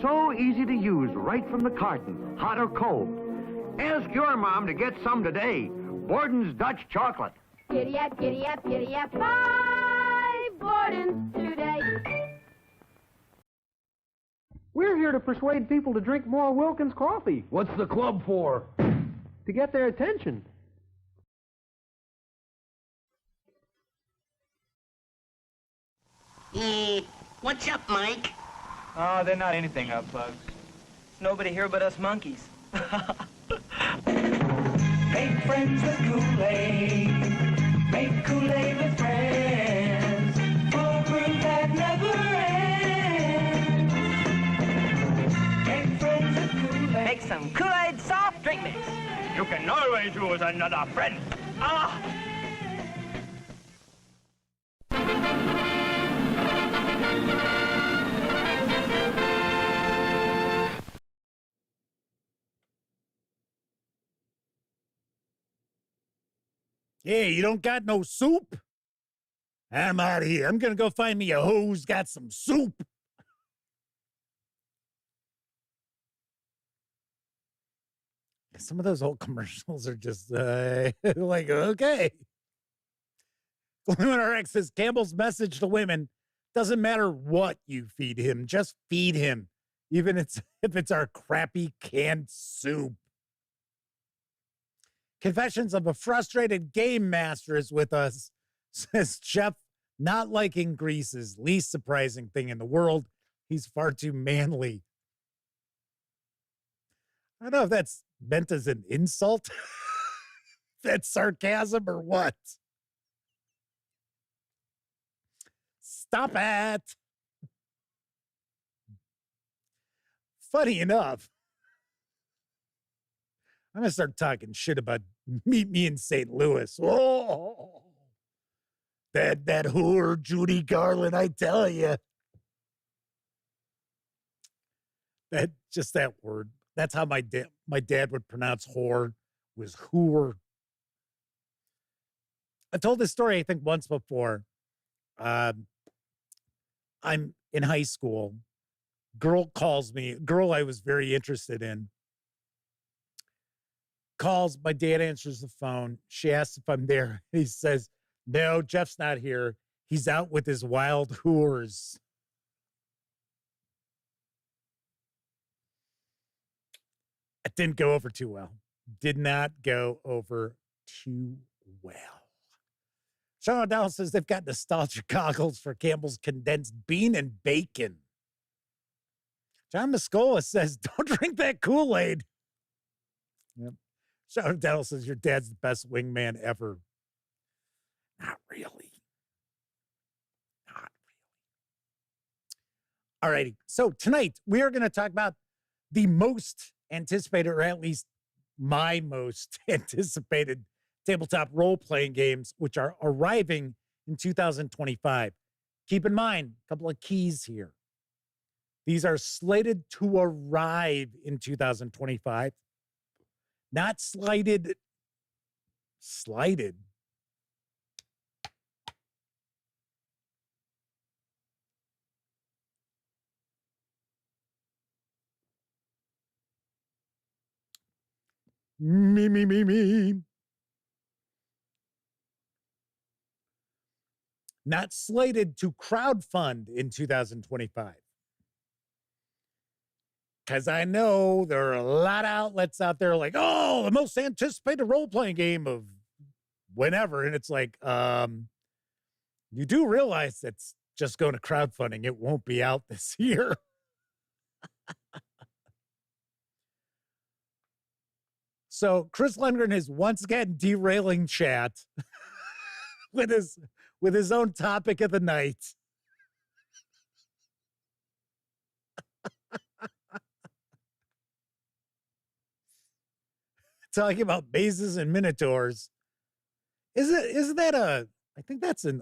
So easy to use right from the carton, hot or cold. Ask your mom to get some today. Borden's Dutch chocolate. Giddy up, giddy up, giddy up. 5 Bordens today. We're here to persuade people to drink more Wilkins coffee. What's the club for? To get their attention. What's up, Mike? Oh, they're not anything up, Bugs. Nobody here but us monkeys. Make friends with Kool-Aid. Make Kool-Aid with friends. For brew that never ends. Make friends with Kool-Aid. Make some Kool-Aid soft drink mix. You can always use another friend. Ah! Hey, you don't got no soup? I'm out of here. I'm going to go find me a hoe who's got some soup. Some of those old commercials are just like, okay. Women RX says Campbell's message to women, doesn't matter what you feed him, just feed him, even if it's our crappy canned soup. Confessions of a Frustrated Game Master is with us, says Chef, not liking Grease's least surprising thing in the world. He's far too manly. I don't know if that's meant as an insult. That's sarcasm or what? Stop it. Funny enough, I'm going to start talking shit about Meet Me in St. Louis. Oh, that whore, Judy Garland, I tell you. That word. That's how my dad would pronounce whore, was whore. I told this story, I think, once before. I'm in high school. Girl calls me, girl I was very interested in. Calls, my dad answers the phone. She asks if I'm there. He says, no, Jeff's not here. He's out with his wild whores. It didn't go over too well. Did not go over too well. Sean O'Donnell says they've got nostalgia goggles for Campbell's condensed bean and bacon. John Muscola says, don't drink that Kool-Aid. Yep. Sean O'Donnell says, your dad's the best wingman ever. Not really. Not really. All righty. So tonight we are going to talk about the most anticipated, or at least my most anticipated tabletop role-playing games, which are arriving in 2025. Keep in mind, a couple of keys here. These are slated to arrive in 2025, not slighted. Me. Not slated to crowdfund in 2025. Because I know there are a lot of outlets out there like, oh, the most anticipated role-playing game of whenever. And it's like, you do realize that's just going to crowdfunding. It won't be out this year. So Chris Lundgren is once again derailing chat with his own topic of the night. Talking about mazes and minotaurs. Isn't that I think that's an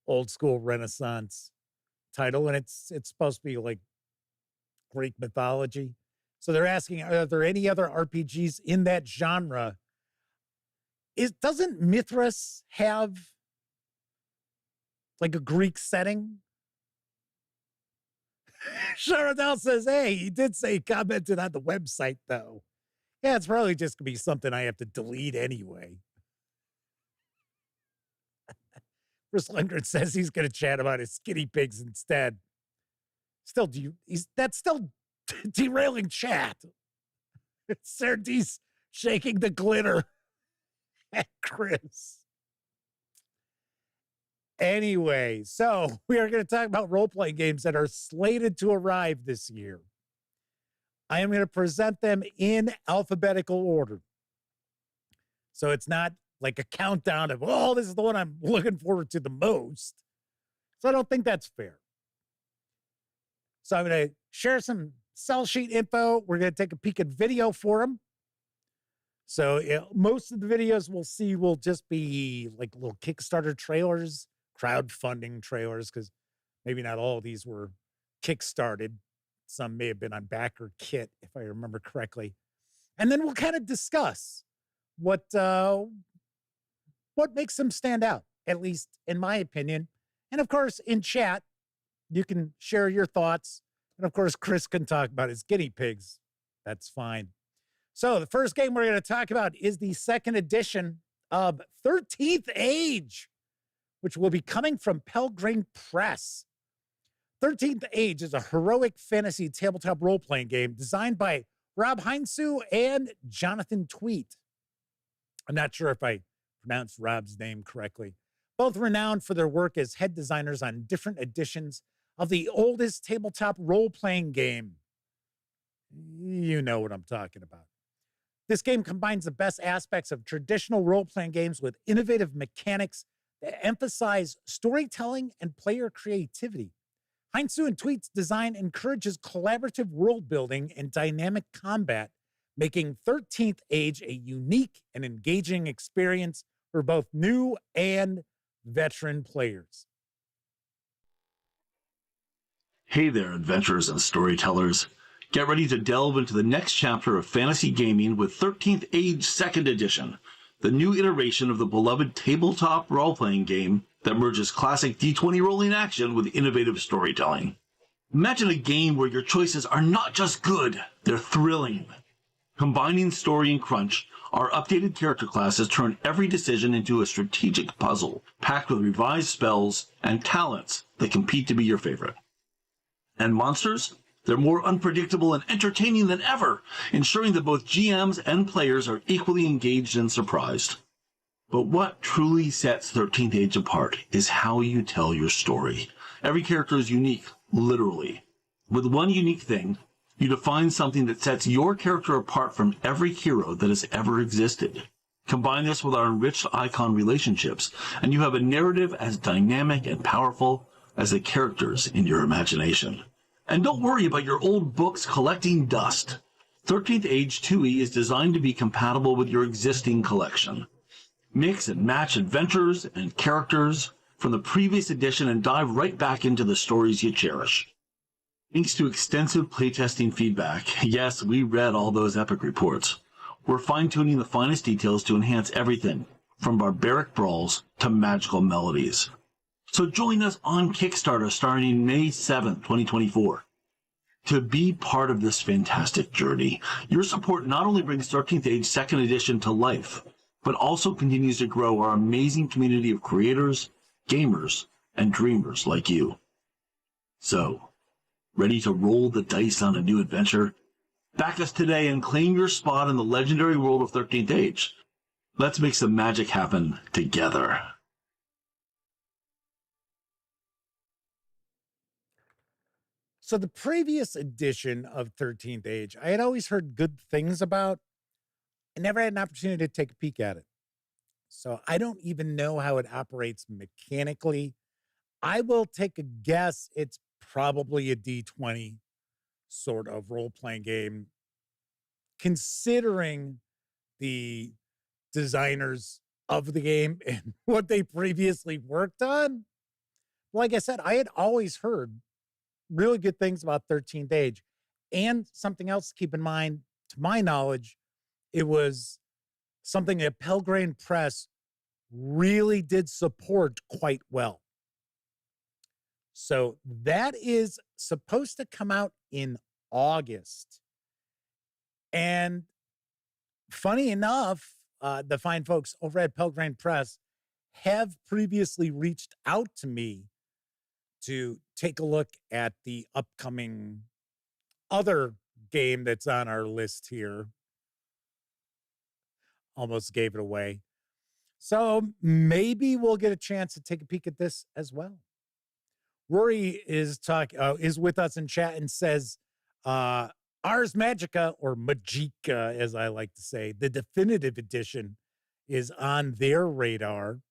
old school Renaissance title, and it's supposed to be like Greek mythology. So they're asking, are there any other RPGs in that genre? Doesn't Mithras have like a Greek setting? Charadel says, hey, he did say he commented on the website, though. Yeah, it's probably just going to be something I have to delete anyway. Chris Lundgren says he's going to chat about his skinny pigs instead. That's still derailing chat. Sardis shaking the glitter at Chris. Anyway, so we are going to talk about role-playing games that are slated to arrive this year. I am going to present them in alphabetical order. So it's not like a countdown of, oh, this is the one I'm looking forward to the most. So I don't think that's fair. So I'm going to share some sell sheet info. We're going to take a peek at video for them. So most of the videos we'll see will just be like little Kickstarter trailers, crowdfunding trailers, because maybe not all of these were kickstarted. Some may have been on Backer Kit, if I remember correctly. And then we'll kind of discuss what makes them stand out, at least in my opinion. And of course, in chat, you can share your thoughts. And of course, Chris can talk about his guinea pigs. That's fine. So the first game we're going to talk about is the second edition of 13th Age, which will be coming from Pelgrane Press. 13th Age is a heroic fantasy tabletop role-playing game designed by Rob Heinsu and Jonathan Tweet. I'm not sure if I pronounced Rob's name correctly. Both renowned for their work as head designers on different editions of the oldest tabletop role-playing game. You know what I'm talking about. This game combines the best aspects of traditional role-playing games with innovative mechanics that emphasize storytelling and player creativity. Heinsu and Tweet's design encourages collaborative world building and dynamic combat, making 13th Age a unique and engaging experience for both new and veteran players. Hey there, adventurers and storytellers. Get ready to delve into the next chapter of fantasy gaming with 13th Age 2nd Edition, the new iteration of the beloved tabletop role-playing game that merges classic D20 rolling action with innovative storytelling. Imagine a game where your choices are not just good, they're thrilling. Combining story and crunch, our updated character classes turn every decision into a strategic puzzle, packed with revised spells and talents that compete to be your favorite. And monsters? They're more unpredictable and entertaining than ever, ensuring that both GMs and players are equally engaged and surprised. But what truly sets 13th Age apart is how you tell your story. Every character is unique, literally. With one unique thing, you define something that sets your character apart from every hero that has ever existed. Combine this with our enriched icon relationships, and you have a narrative as dynamic and powerful as the characters in your imagination. And don't worry about your old books collecting dust. 13th Age 2e is designed to be compatible with your existing collection. Mix and match adventures and characters from the previous edition and dive right back into the stories you cherish. Thanks to extensive playtesting feedback, yes, we read all those epic reports. We're fine-tuning the finest details to enhance everything, from barbaric brawls to magical melodies. So join us on Kickstarter starting May 7th, 2024. To be part of this fantastic journey, your support not only brings 13th Age 2nd Edition to life, but also continues to grow our amazing community of creators, gamers, and dreamers like you. So, ready to roll the dice on a new adventure? Back us today and claim your spot in the legendary world of 13th Age. Let's make some magic happen together. So the previous edition of 13th Age, I had always heard good things about. I never had an opportunity to take a peek at it. So I don't even know how it operates mechanically. I will take a guess it's probably a D20 sort of role-playing game, considering the designers of the game and what they previously worked on. Like I said, I had always heard really good things about 13th Age. And something else to keep in mind, to my knowledge, it was something that Pelgrane Press really did support quite well. So that is supposed to come out in August. And funny enough, the fine folks over at Pelgrane Press have previously reached out to me to take a look at the upcoming other game that's on our list here. Almost gave it away. So maybe we'll get a chance to take a peek at this as well. Rory is with us in chat and says, Ars Magica, or Magica, as I like to say, the definitive edition is on their radar.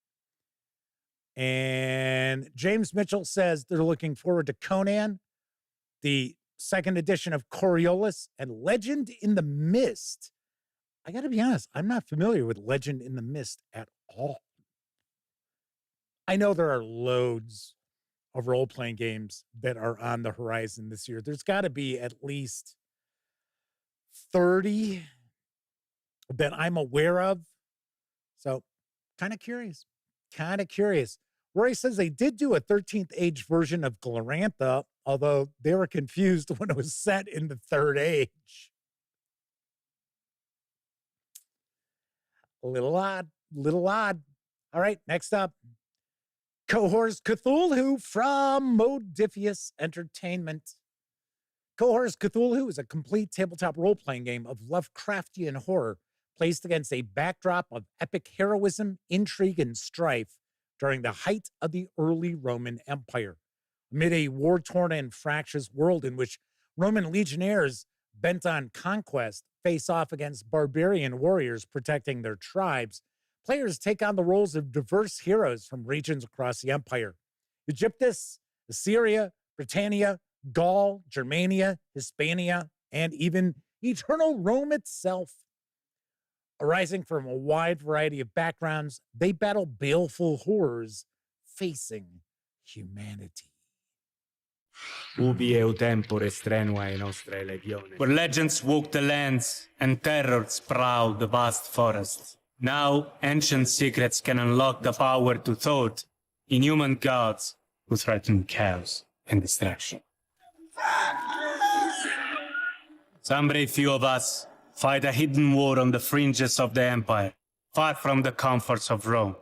And James Mitchell says they're looking forward to Conan, the second edition of Coriolis, and Legend in the Mist. I got to be honest, I'm not familiar with Legend in the Mist at all. I know there are loads of role-playing games that are on the horizon this year. There's got to be at least 30 that I'm aware of. So kind of curious. Rory says they did do a 13th Age version of Glorantha, although they were confused when it was set in the Third Age. A little odd. All right, next up. Cohors Cthulhu from Modifius Entertainment. Cohors Cthulhu is a complete tabletop role-playing game of Lovecraftian horror placed against a backdrop of epic heroism, intrigue, and strife during the height of the early Roman Empire. Amid a war-torn and fractious world in which Roman legionnaires bent on conquest face off against barbarian warriors protecting their tribes, players take on the roles of diverse heroes from regions across the empire. Egyptus, Assyria, Britannia, Gaul, Germania, Hispania, and even eternal Rome itself. Arising from a wide variety of backgrounds, they battle baleful horrors facing humanity. Ubi eu tempore strenuae nostrae legiones. Where legends walk the lands and terrors prowl the vast forests. Now, ancient secrets can unlock the power to thwart inhuman gods who threaten chaos and destruction. Some brave few of us fight a hidden war on the fringes of the empire, far from the comforts of Rome.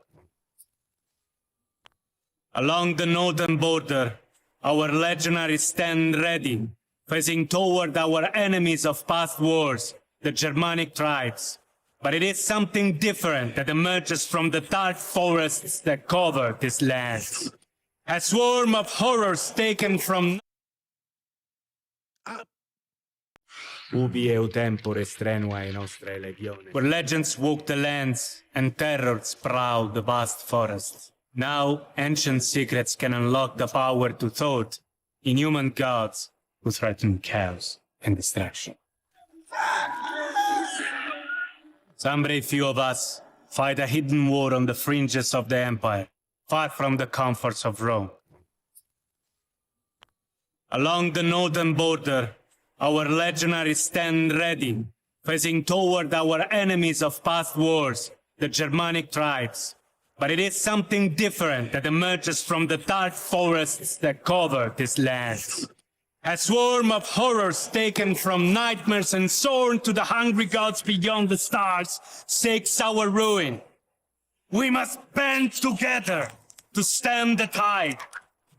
Along the northern border, our legionaries stand ready, facing toward our enemies of past wars, the Germanic tribes. But it is something different that emerges from the dark forests that cover this land. A swarm of horrors taken from... Ubi eu tempore strenuae nostrae legiones. Where legends walk the lands and terrors prowl the vast forests. Now, ancient secrets can unlock the power to thwart inhuman gods who threaten chaos and destruction. Some brave few of us fight a hidden war on the fringes of the empire, far from the comforts of Rome. Along the northern border, our legionaries stand ready, facing toward our enemies of past wars, the Germanic tribes. But it is something different that emerges from the dark forests that cover this land. A swarm of horrors taken from nightmares and soaring to the hungry gods beyond the stars seeks our ruin. We must band together to stem the tide.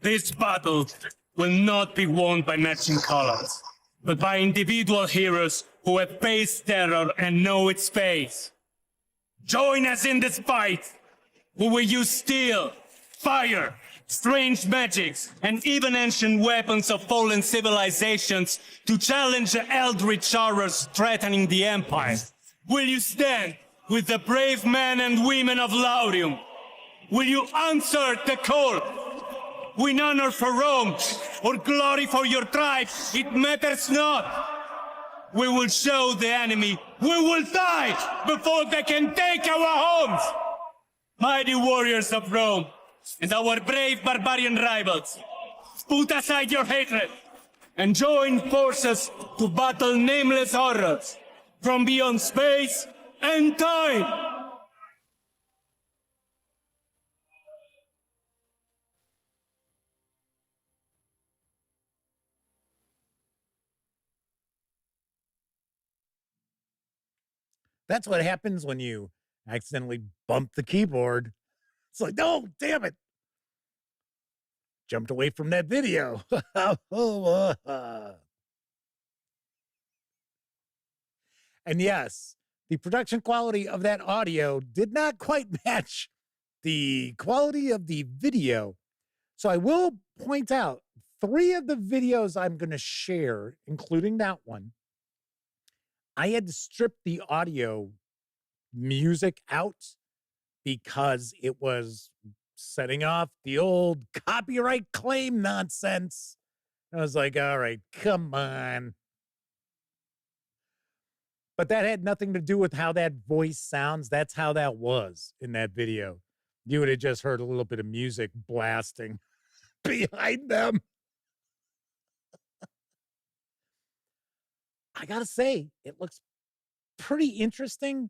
This battle will not be won by matching colors, but by individual heroes who have faced terror and know its face. Join us in this fight. We will use steel, fire, strange magics, and even ancient weapons of fallen civilizations to challenge the eldritch horrors threatening the Empire. Will you stand with the brave men and women of Laurium? Will you answer the call? Win honor for Rome or glory for your tribe, it matters not. We will show the enemy we will die before they can take our homes. Mighty warriors of Rome and our brave barbarian rivals, put aside your hatred and join forces to battle nameless horrors from beyond space and time. That's what happens when you accidentally bump the keyboard. It's like, no, damn it. Jumped away from that video. And yes, the production quality of that audio did not quite match the quality of the video. So I will point out 3 of the videos I'm going to share, including that one, I had to strip the audio music out because it was setting off the old copyright claim nonsense. I was like, all right, come on. But that had nothing to do with how that voice sounds. That's how that was in that video. You would have just heard a little bit of music blasting behind them. I gotta say, it looks pretty interesting.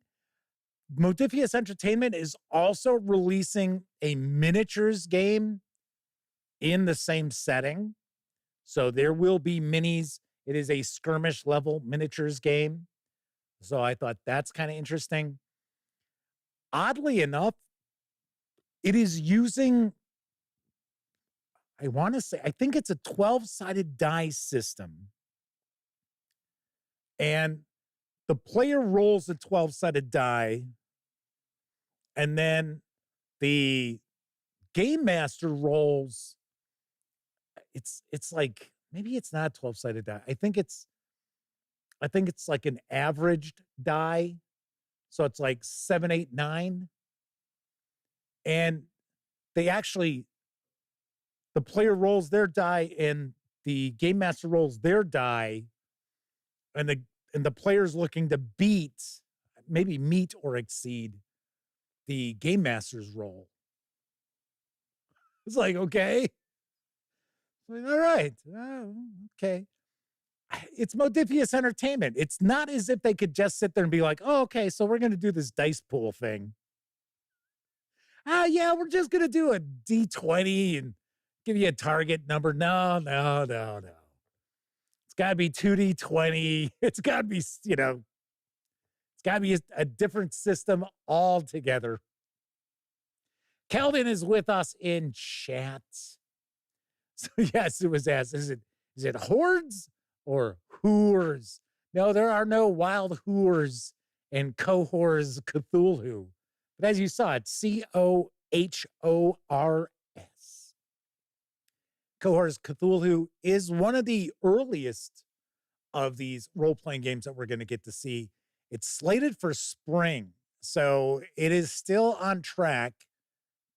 Modifius Entertainment is also releasing a miniatures game in the same setting. So there will be minis. It is a skirmish level miniatures game. So I thought that's kind of interesting. Oddly enough, it is using, I want to say, I think it's a 12-sided die system. And the player rolls a 12-sided die, and then the game master rolls. It's like, maybe it's not a 12-sided die. I think it's like an averaged die. So it's like 7, 8, 9. And the player rolls their die and the game master rolls their die, and the player's looking to maybe meet or exceed the game master's roll. It's like, okay. Like, all right. Okay. It's Modifius Entertainment. It's not as if they could just sit there and be like, oh, okay, so we're going to do this dice pool thing. Yeah, we're just going to do a D20 and give you a target number. No. It's got to be 2D20. It's got to be, it's got to be a different system altogether. Kelvin is with us in chat. So yes, it was asked, is it hordes or whores? No, there are no wild whores and cohors Cthulhu. But as you saw, it's COHORS. Cohors Cthulhu is one of the earliest of these role-playing games that we're going to get to see. It's slated for spring, so it is still on track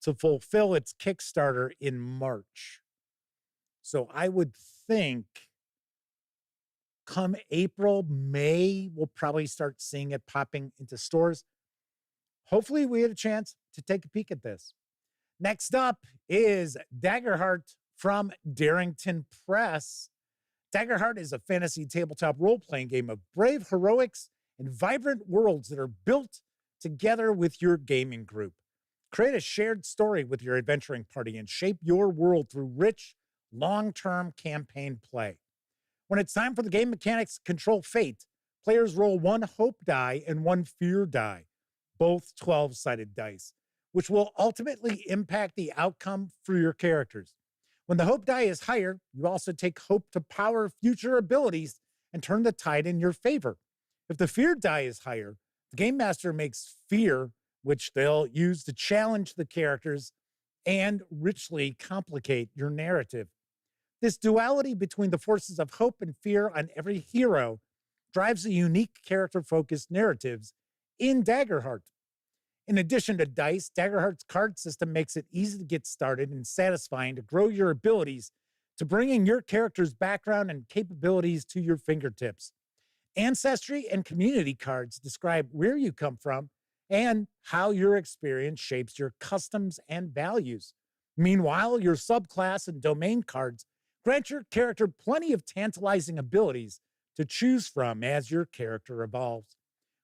to fulfill its Kickstarter in March. So I would think come April, May, we'll probably start seeing it popping into stores. Hopefully we had a chance to take a peek at this. Next up is Daggerheart from Darrington Press. Daggerheart is a fantasy tabletop role-playing game of brave heroics and vibrant worlds that are built together with your gaming group. Create a shared story with your adventuring party and shape your world through rich, long-term campaign play. When it's time for the game mechanics to control fate, players roll 1 hope die and 1 fear die, both 12-sided dice, which will ultimately impact the outcome for your characters. When the hope die is higher, you also take hope to power future abilities and turn the tide in your favor. If the fear die is higher, the game master makes fear, which they'll use to challenge the characters and richly complicate your narrative. This duality between the forces of hope and fear on every hero drives the unique character-focused narratives in Daggerheart. In addition to dice, Daggerheart's card system makes it easy to get started and satisfying to grow your abilities to bringing your character's background and capabilities to your fingertips. Ancestry and community cards describe where you come from and how your experience shapes your customs and values. Meanwhile, your subclass and domain cards grant your character plenty of tantalizing abilities to choose from as your character evolves.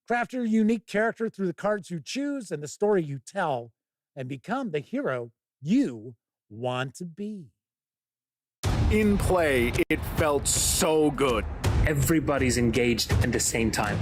Craft your unique character through the cards you choose and the story you tell, and become the hero you want to be. In play, it felt so good. Everybody's engaged at the same time.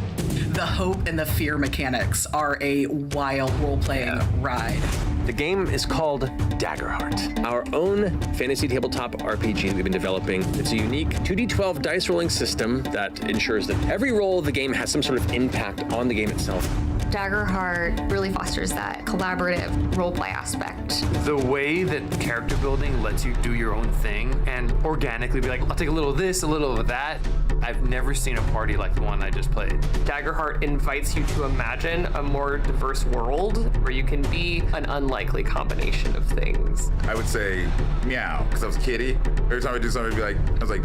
The hope and the fear mechanics are a wild role-playing ride. The game is called Daggerheart, our own fantasy tabletop RPG we've been developing. It's a unique 2d12 dice rolling system that ensures that every roll of the game has some sort of impact on the game itself. Daggerheart really fosters that collaborative roleplay aspect. The way that character building lets you do your own thing and organically be like, I'll take a little of this, a little of that. I've never seen a party like the one I just played. Daggerheart invites you to imagine a more diverse world where you can be an unlikely combination of things. I would say meow, because I was a kitty. Every time I do something, I was like,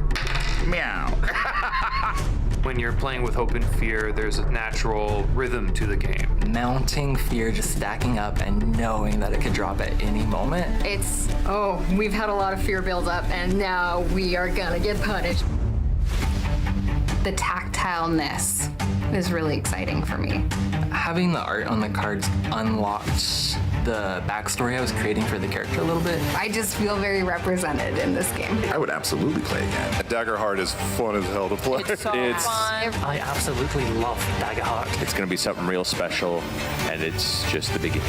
meow. When you're playing with hope and fear, there's a natural rhythm to the game. Mounting fear, just stacking up and knowing that it could drop at any moment. It's, we've had a lot of fear build up and now we are gonna get punished. The tactileness is really exciting for me. Having the art on the cards unlocked the backstory I was creating for the character a little bit. I just feel very represented in this game. I would absolutely play again. Daggerheart is fun as hell to play. It's so fun. I absolutely love Daggerheart. It's going to be something real special, and it's just the beginning.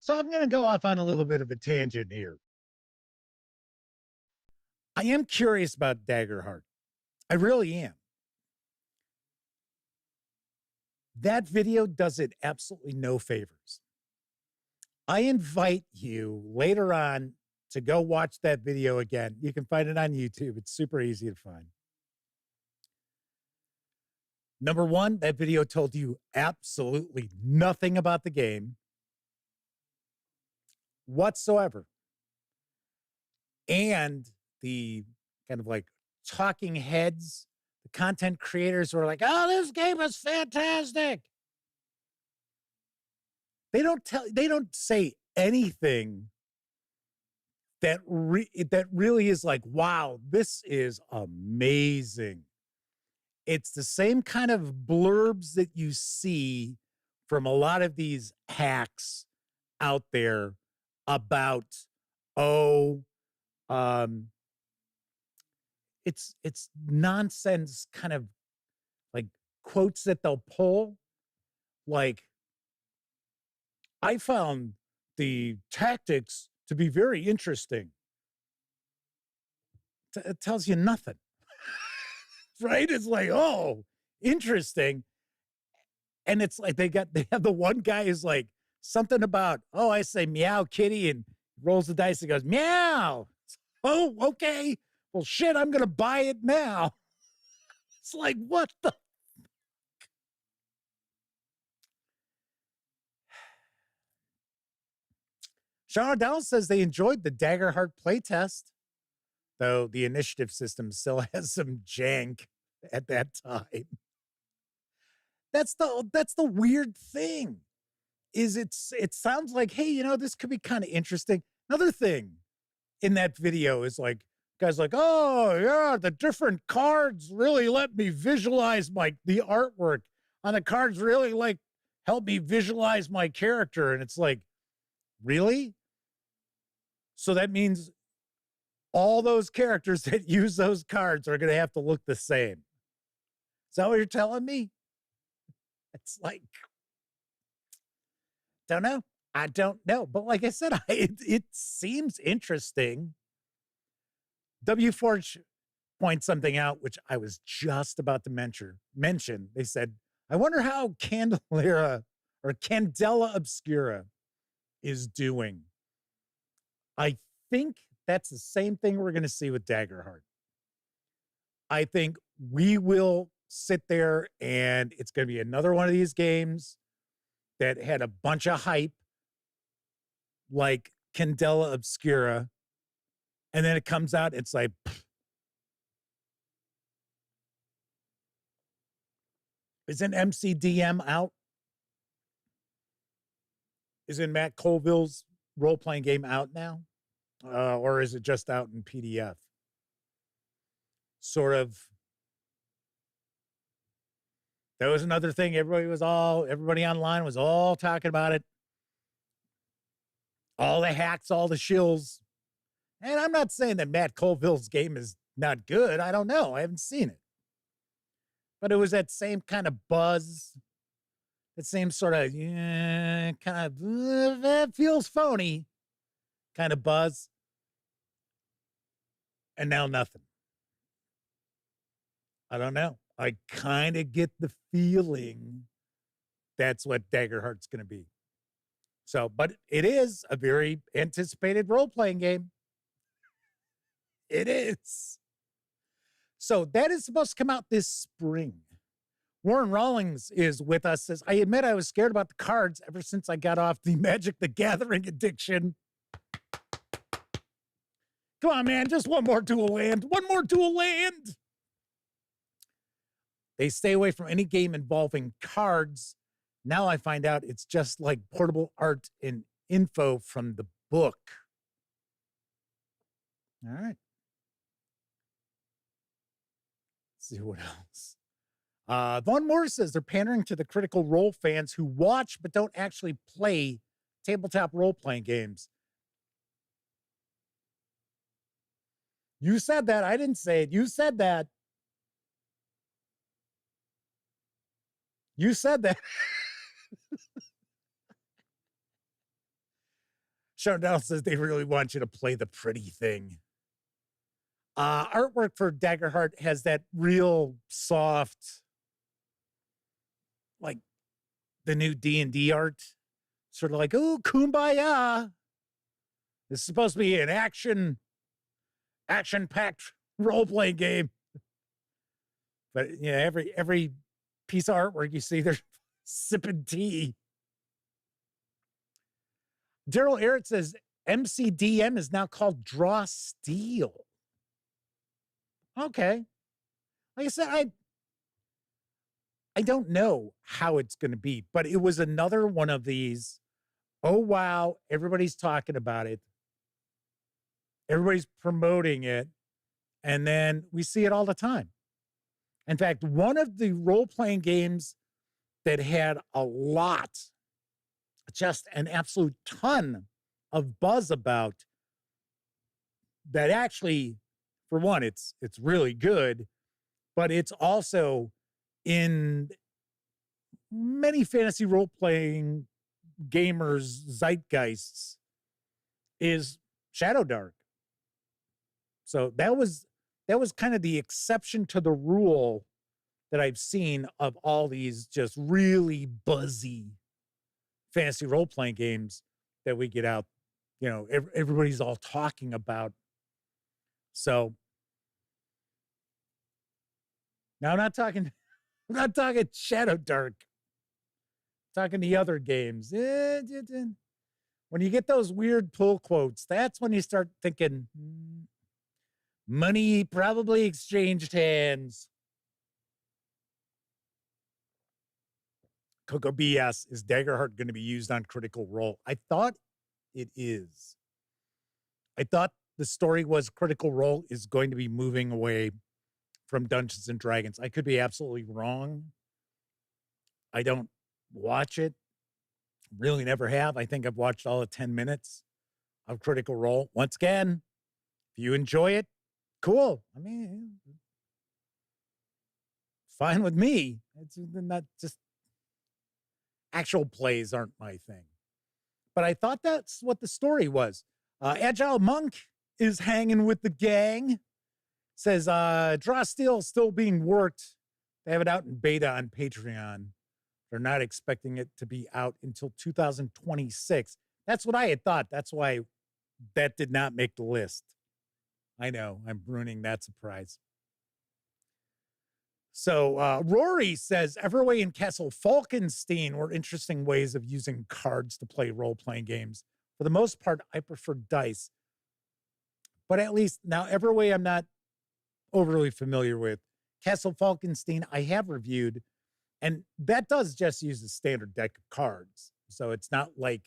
So I'm going to go off on a little bit of a tangent here. I am curious about Daggerheart. I really am. That video does it absolutely no favors. I invite you later on to go watch that video again. You can find it on YouTube. It's super easy to find. Number one, that video told you absolutely nothing about the game whatsoever. And the kind of like talking heads, the content creators were like, oh, this game is fantastic. They don't say anything that really is like, wow, this is amazing. It's the same kind of blurbs that you see from a lot of these hacks out there about, it's nonsense kind of like quotes that they'll pull. Like, I found the tactics to be very interesting. It tells you nothing, right? It's like, oh, interesting. And it's like they have the one guy is like something about, oh, I say meow kitty and rolls the dice and goes, meow. Oh, okay. Well, shit, I'm going to buy it now. It's like, what the? Sean O'Donnell says they enjoyed the Daggerheart playtest. though the initiative system still has some jank at that time. That's the weird thing. It sounds like, hey, you know, this could be kind of interesting. Another thing in that video is like, guys like, oh yeah, the different cards really let me visualize the artwork on the cards really like help me visualize my character. And it's like, really? So that means all those characters that use those cards are going to have to look the same. Is that what you're telling me? It's like, don't know. I don't know. But like I said, it seems interesting. WForge points something out, which I was just about to mention. They said, I wonder how Candela Obscura is doing. I think that's the same thing we're going to see with Daggerheart. I think we will sit there and it's going to be another one of these games that had a bunch of hype like Candela Obscura, and then it comes out, it's like, pfft. Isn't MCDM out? Isn't Matt Colville's role-playing game out now? Or is it just out in PDF? Sort of. That was another thing. Everybody online was all talking about it. All the hacks, all the shills. And I'm not saying that Matt Colville's game is not good. I don't know. I haven't seen it. But it was that same kind of buzz. That same sort of, feels phony kind of buzz. And now nothing. I don't know. I kind of get the feeling that's what Daggerheart's going to be. So, but it is a very anticipated role-playing game. It is. So that is supposed to come out this spring. Warren Rawlings is with us. Says, I admit I was scared about the cards ever since I got off the Magic the Gathering addiction. Come on, man. Just one more dual land. One more dual land. They stay away from any game involving cards. Now I find out it's just like portable art and info from the book. All right. Let's see what else. Vaughn Moore says they're pandering to the Critical Role fans who watch but don't actually play tabletop role-playing games. You said that. I didn't say it. You said that. You said that. Showdown says they really want you to play the pretty thing. Artwork for Daggerheart has that real soft, like the new D&D art. Sort of like, oh, kumbaya. This is supposed to be an action-packed role-playing game. But yeah, every piece of artwork you see, they're sipping tea. Daryl Errett says MCDM is now called Draw Steel. Okay. Like I said, I don't know how it's going to be, but it was another one of these, oh, wow, everybody's talking about it. Everybody's promoting it. And then we see it all the time. In fact, one of the role-playing games that had a lot, just an absolute ton of buzz about, that actually, for one, it's really good, but it's also in many fantasy role-playing gamers' zeitgeists, is Shadow Dark. So that was kind of the exception to the rule that I've seen of all these just really buzzy fantasy role-playing games that we get out. You know, everybody's all talking about. So now I'm not talking Shadow Dark. I'm talking the other games. When you get those weird pull quotes, that's when you start thinking, Money probably exchanged hands. Coco BS, is Daggerheart going to be used on Critical Role? I thought it is. I thought the story was Critical Role is going to be moving away from Dungeons and Dragons. I could be absolutely wrong. I don't watch it. Really never have. I think I've watched all of 10 minutes of Critical Role. Once again, if you enjoy it, cool. I mean, fine with me. It's not just actual plays aren't my thing. But I thought that's what the story was. Agile Monk is hanging with the gang. Says, Draw Steel still being worked. They have it out in beta on Patreon. They're not expecting it to be out until 2026. That's what I had thought. That's why that did not make the list. I know, I'm ruining that surprise. So Rory says, Everway and Castle Falkenstein were interesting ways of using cards to play role-playing games. For the most part, I prefer dice. But at least now Everway I'm not overly familiar with. Castle Falkenstein I have reviewed, and that does just use a standard deck of cards. So it's not like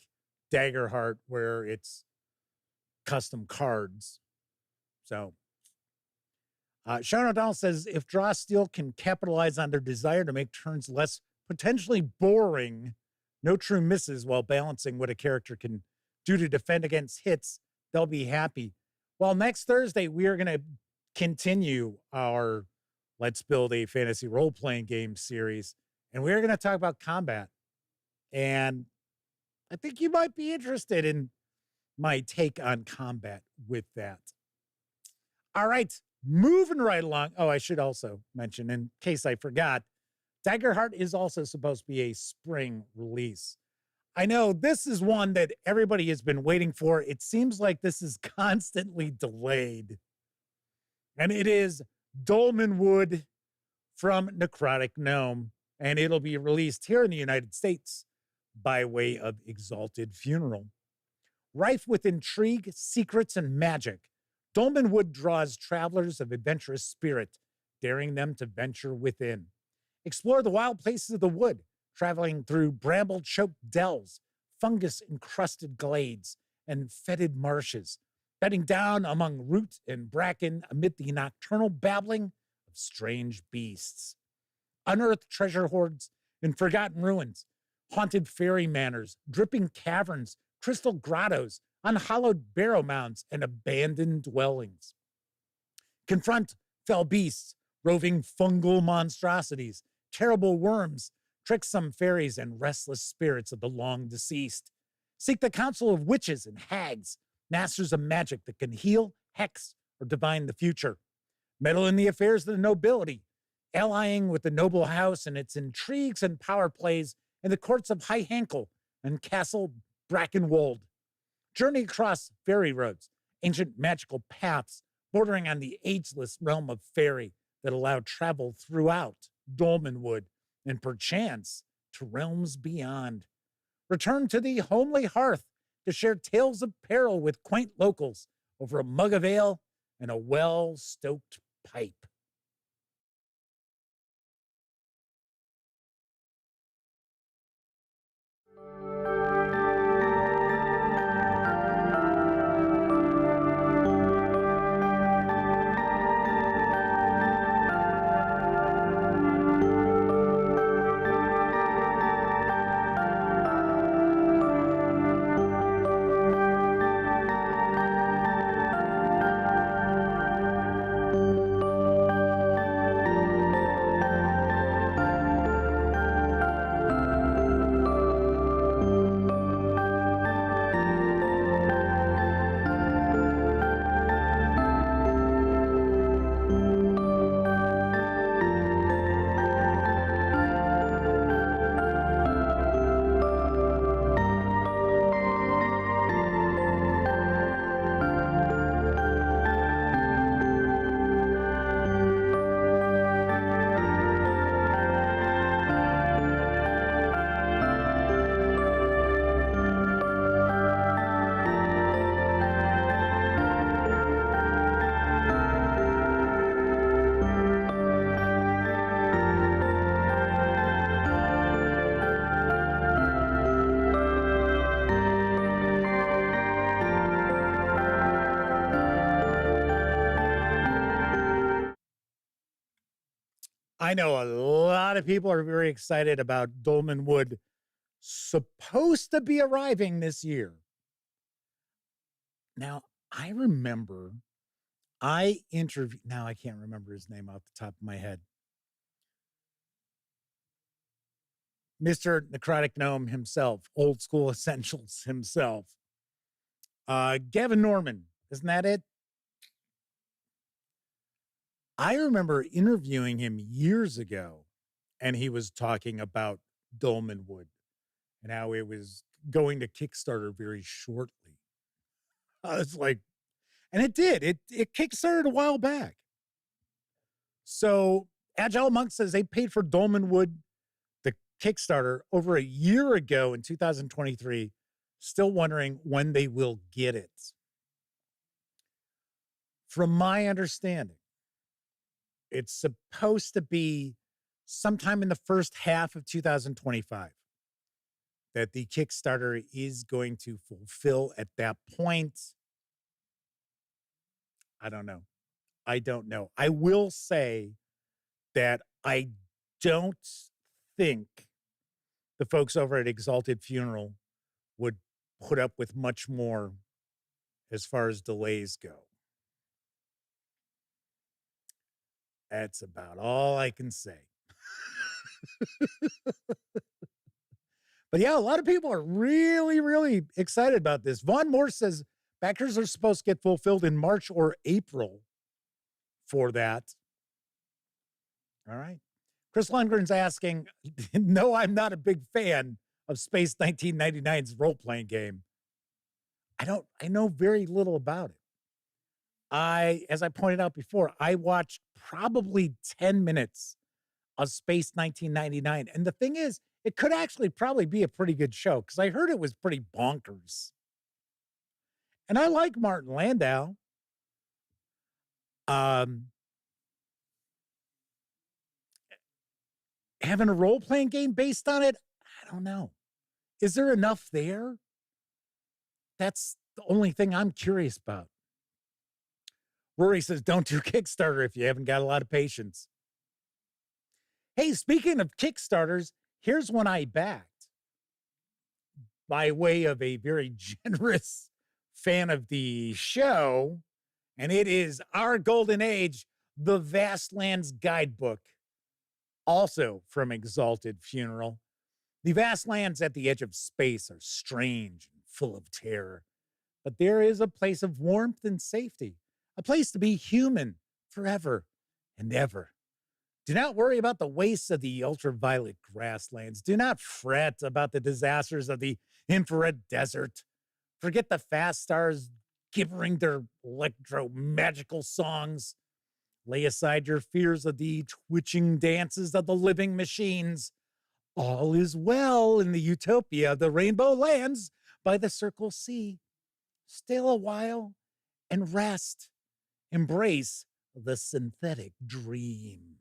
Daggerheart where it's custom cards. So Sean O'Donnell says, if Draw Steel can capitalize on their desire to make turns less potentially boring, no true misses while balancing what a character can do to defend against hits, they'll be happy. Well, next Thursday, we are going to continue our Let's Build a Fantasy Role-Playing Game series, and we're going to talk about combat. And I think you might be interested in my take on combat with that. All right. Moving right along. Oh, I should also mention, in case I forgot, Daggerheart is also supposed to be a spring release. I know this is one that everybody has been waiting for. It seems like this is constantly delayed. And it is Dolmen Wood from Necrotic Gnome. And it'll be released here in the United States by way of Exalted Funeral. Rife with intrigue, secrets, and magic, Dolmen Wood draws travelers of adventurous spirit, daring them to venture within. Explore the wild places of the wood, traveling through bramble-choked dells, fungus-encrusted glades, and fetid marshes, bedding down among root and bracken amid the nocturnal babbling of strange beasts. Unearthed treasure hoards and forgotten ruins, haunted fairy manors, dripping caverns, crystal grottos, unhallowed barrow mounds, and abandoned dwellings. Confront fell beasts, roving fungal monstrosities, terrible worms, tricksome fairies, and restless spirits of the long deceased. Seek the counsel of witches and hags, masters of magic that can heal, hex, or divine the future. Meddle in the affairs of the nobility, allying with the noble house and its intrigues and power plays in the courts of High Hankel and Castle Brackenwold. Journey across fairy roads, ancient magical paths bordering on the ageless realm of fairy that allow travel throughout Dolmen Wood and perchance to realms beyond. Return to the homely hearth to share tales of peril with quaint locals over a mug of ale and a well-stoked pipe. I know a lot of people are very excited about Dolmen Wood supposed to be arriving this year. Now, I remember I interviewed, now I can't remember his name off the top of my head. Mr. Necrotic Gnome himself, Old School Essentials himself. Gavin Norman, isn't that it? I remember interviewing him years ago, and he was talking about Dolmen Wood and how it was going to Kickstarter very shortly. I was like, and it did. It kickstarted a while back. So Agile Monk says they paid for Dolmen Wood, the Kickstarter, over a year ago in 2023, still wondering when they will get it. From my understanding, it's supposed to be sometime in the first half of 2025 that the Kickstarter is going to fulfill at that point. I don't know. I will say that I don't think the folks over at Exalted Funeral would put up with much more as far as delays go. That's about all I can say. But yeah, a lot of people are really, really excited about this. Vaughn Moore says backers are supposed to get fulfilled in March or April for that. All right. Chris Lundgren's asking, no, I'm not a big fan of Space 1999's role-playing game. I know very little about it. As I pointed out before, I watched probably 10 minutes of Space 1999. And the thing is, it could actually probably be a pretty good show because I heard it was pretty bonkers. And I like Martin Landau. Having a role-playing game based on it, I don't know. Is there enough there? That's the only thing I'm curious about. Rory says, don't do Kickstarter if you haven't got a lot of patience. Hey, speaking of Kickstarters, here's one I backed by way of a very generous fan of the show, and it is Our Golden Age, The Vastlands Guidebook, also from Exalted Funeral. The vast lands at the edge of space are strange and full of terror, but there is a place of warmth and safety, a place to be human forever and ever. Do not worry about the wastes of the ultraviolet grasslands. Do not fret about the disasters of the infrared desert. Forget the fast stars gibbering their electro-magical songs. Lay aside your fears of the twitching dances of the living machines. All is well in the utopia of the rainbow lands by the Circle Sea. Still a while and rest. Embrace the synthetic dream.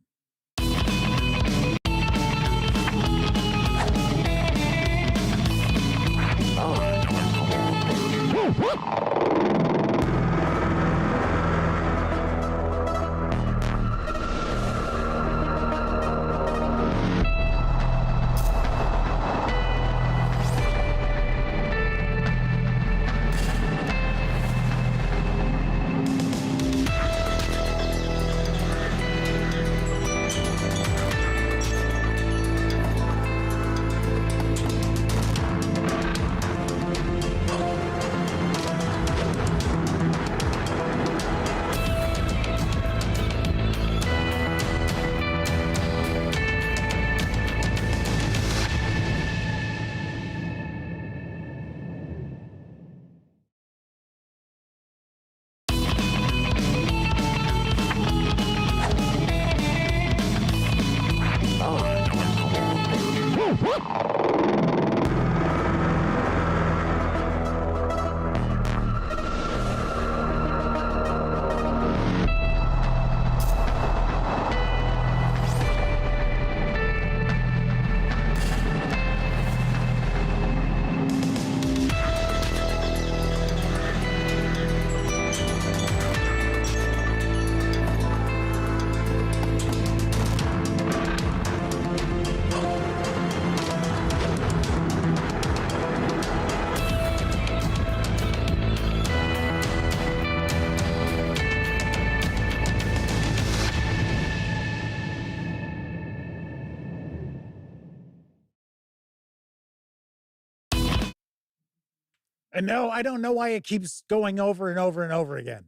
And no, I don't know why it keeps going over and over and over again.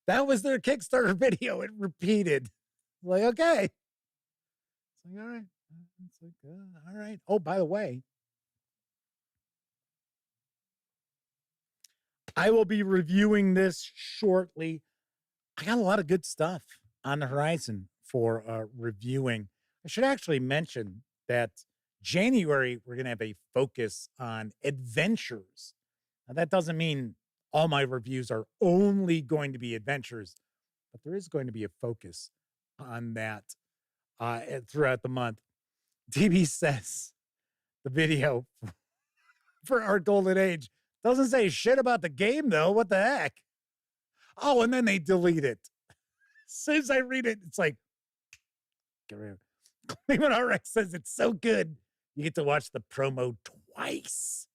That was their Kickstarter video. It repeated. Like, okay. It's like, all right. It's like, all right. Oh, by the way, I will be reviewing this shortly. I got a lot of good stuff on the horizon for reviewing. I should actually mention that January, we're going to have a focus on adventures. Now, that doesn't mean all my reviews are only going to be adventures, but there is going to be a focus on that throughout the month. DB says the video for our golden age doesn't say shit about the game, though. What the heck? Oh, and then they delete it. As soon as I read it, it's like, get rid of it. Cleveland RX says it's so good. You get to watch the promo twice.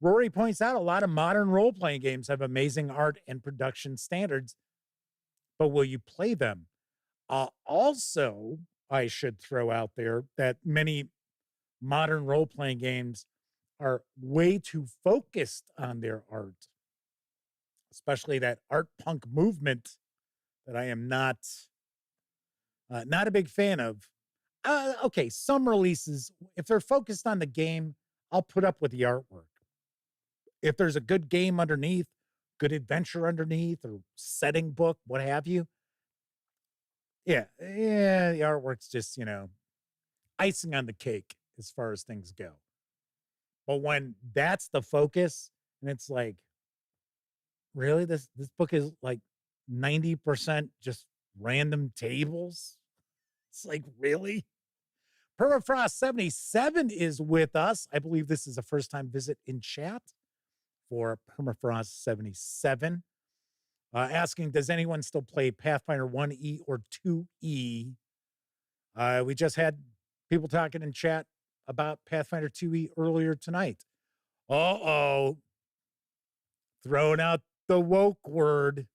Rory points out a lot of modern role-playing games have amazing art and production standards, but will you play them? Also, I should throw out there that many modern role-playing games are way too focused on their art, especially that art punk movement that I am not a big fan of. Okay, some releases, if they're focused on the game, I'll put up with the artwork. If there's a good game underneath, good adventure underneath, or setting book, what have you. Yeah, the artwork's just, icing on the cake as far as things go. But when that's the focus, and it's like, really, this book is like 90% just random tables? It's like, really? Permafrost77 is with us. I believe this is a first-time visit in chat for Permafrost77. Asking, does anyone still play Pathfinder 1E or 2E? We just had people talking in chat about Pathfinder 2E earlier tonight. Uh-oh. Throwing out the woke word.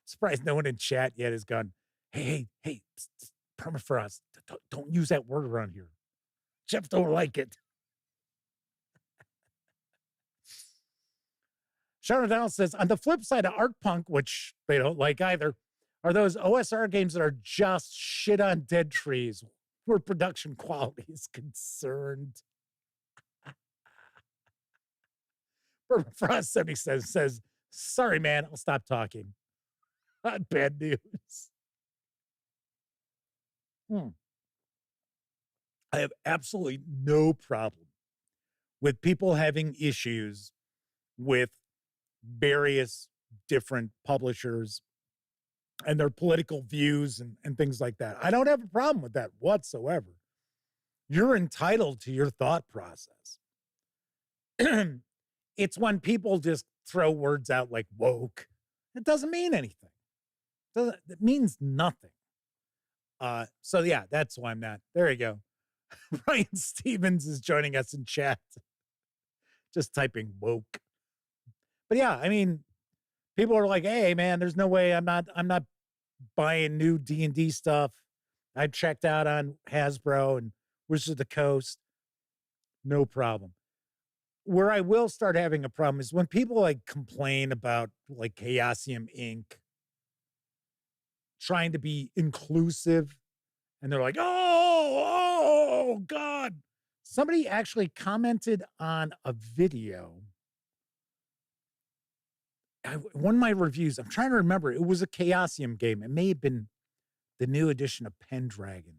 Surprised no one in chat yet has gone, hey, psst, Permafrost, don't use that word around here. Jeff don't like it. Sean O'Donnell says, on the flip side of art punk, which they don't like either, are those OSR games that are just shit on dead trees where production quality is concerned. Permafrost 70 says, sorry, man, I'll stop talking. Not bad news. I have absolutely no problem with people having issues with various different publishers and their political views and things like that. I don't have a problem with that whatsoever. You're entitled to your thought process. It's when people just throw words out like woke. It doesn't mean anything. It means nothing. So yeah, that's why I'm not. There you go. Ryan Stevens is joining us in chat. Just typing woke. But yeah, I mean, people are like, hey man, there's no way I'm not buying new D&D stuff. I checked out on Hasbro and Wizards of the Coast. No problem. Where I will start having a problem is when people like complain about like Chaosium Inc. trying to be inclusive, and they're like, oh God. Somebody actually commented on a video. One of my reviews, I'm trying to remember, it was a Chaosium game. It may have been the new edition of Pendragon.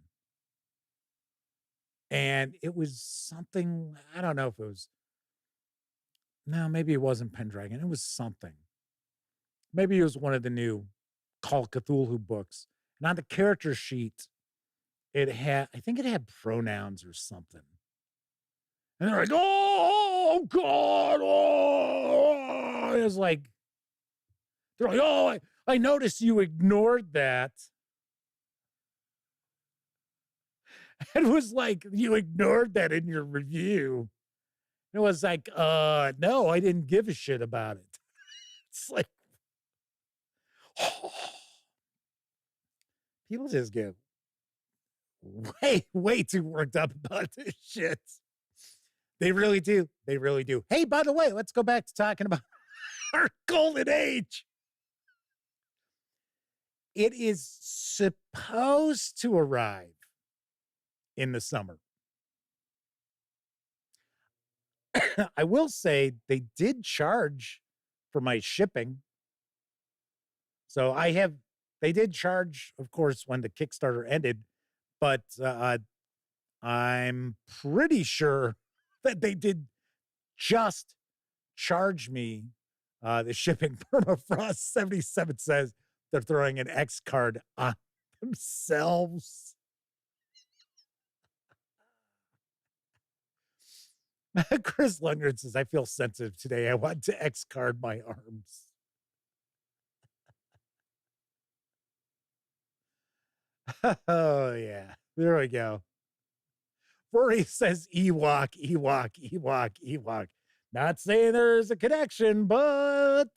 And it was something, I don't know if it was, no, maybe it wasn't Pendragon. It was something. Maybe it was one of the new Call of Cthulhu books. And on the character sheet, I think it had pronouns or something. And they're like, oh God, oh. It was like, they're like, oh, I noticed you ignored that. It was like, you ignored that in your review. It was like, no, I didn't give a shit about it. It's like, people just get way too worked up about this shit. They really do. They really do. Hey, by the way, let's go back to talking about our golden age. It is supposed to arrive in the summer. I will say they did charge for my shipping. So they did charge, of course, when the Kickstarter ended, but I'm pretty sure that they did just charge me the shipping. Permafrost 77 says they're throwing an X card on themselves. Chris Lundgren says, I feel sensitive today. I want to X card my arms. Oh, yeah. There we go. Rory says Ewok, Ewok, Ewok, Ewok. Not saying there's a connection, but...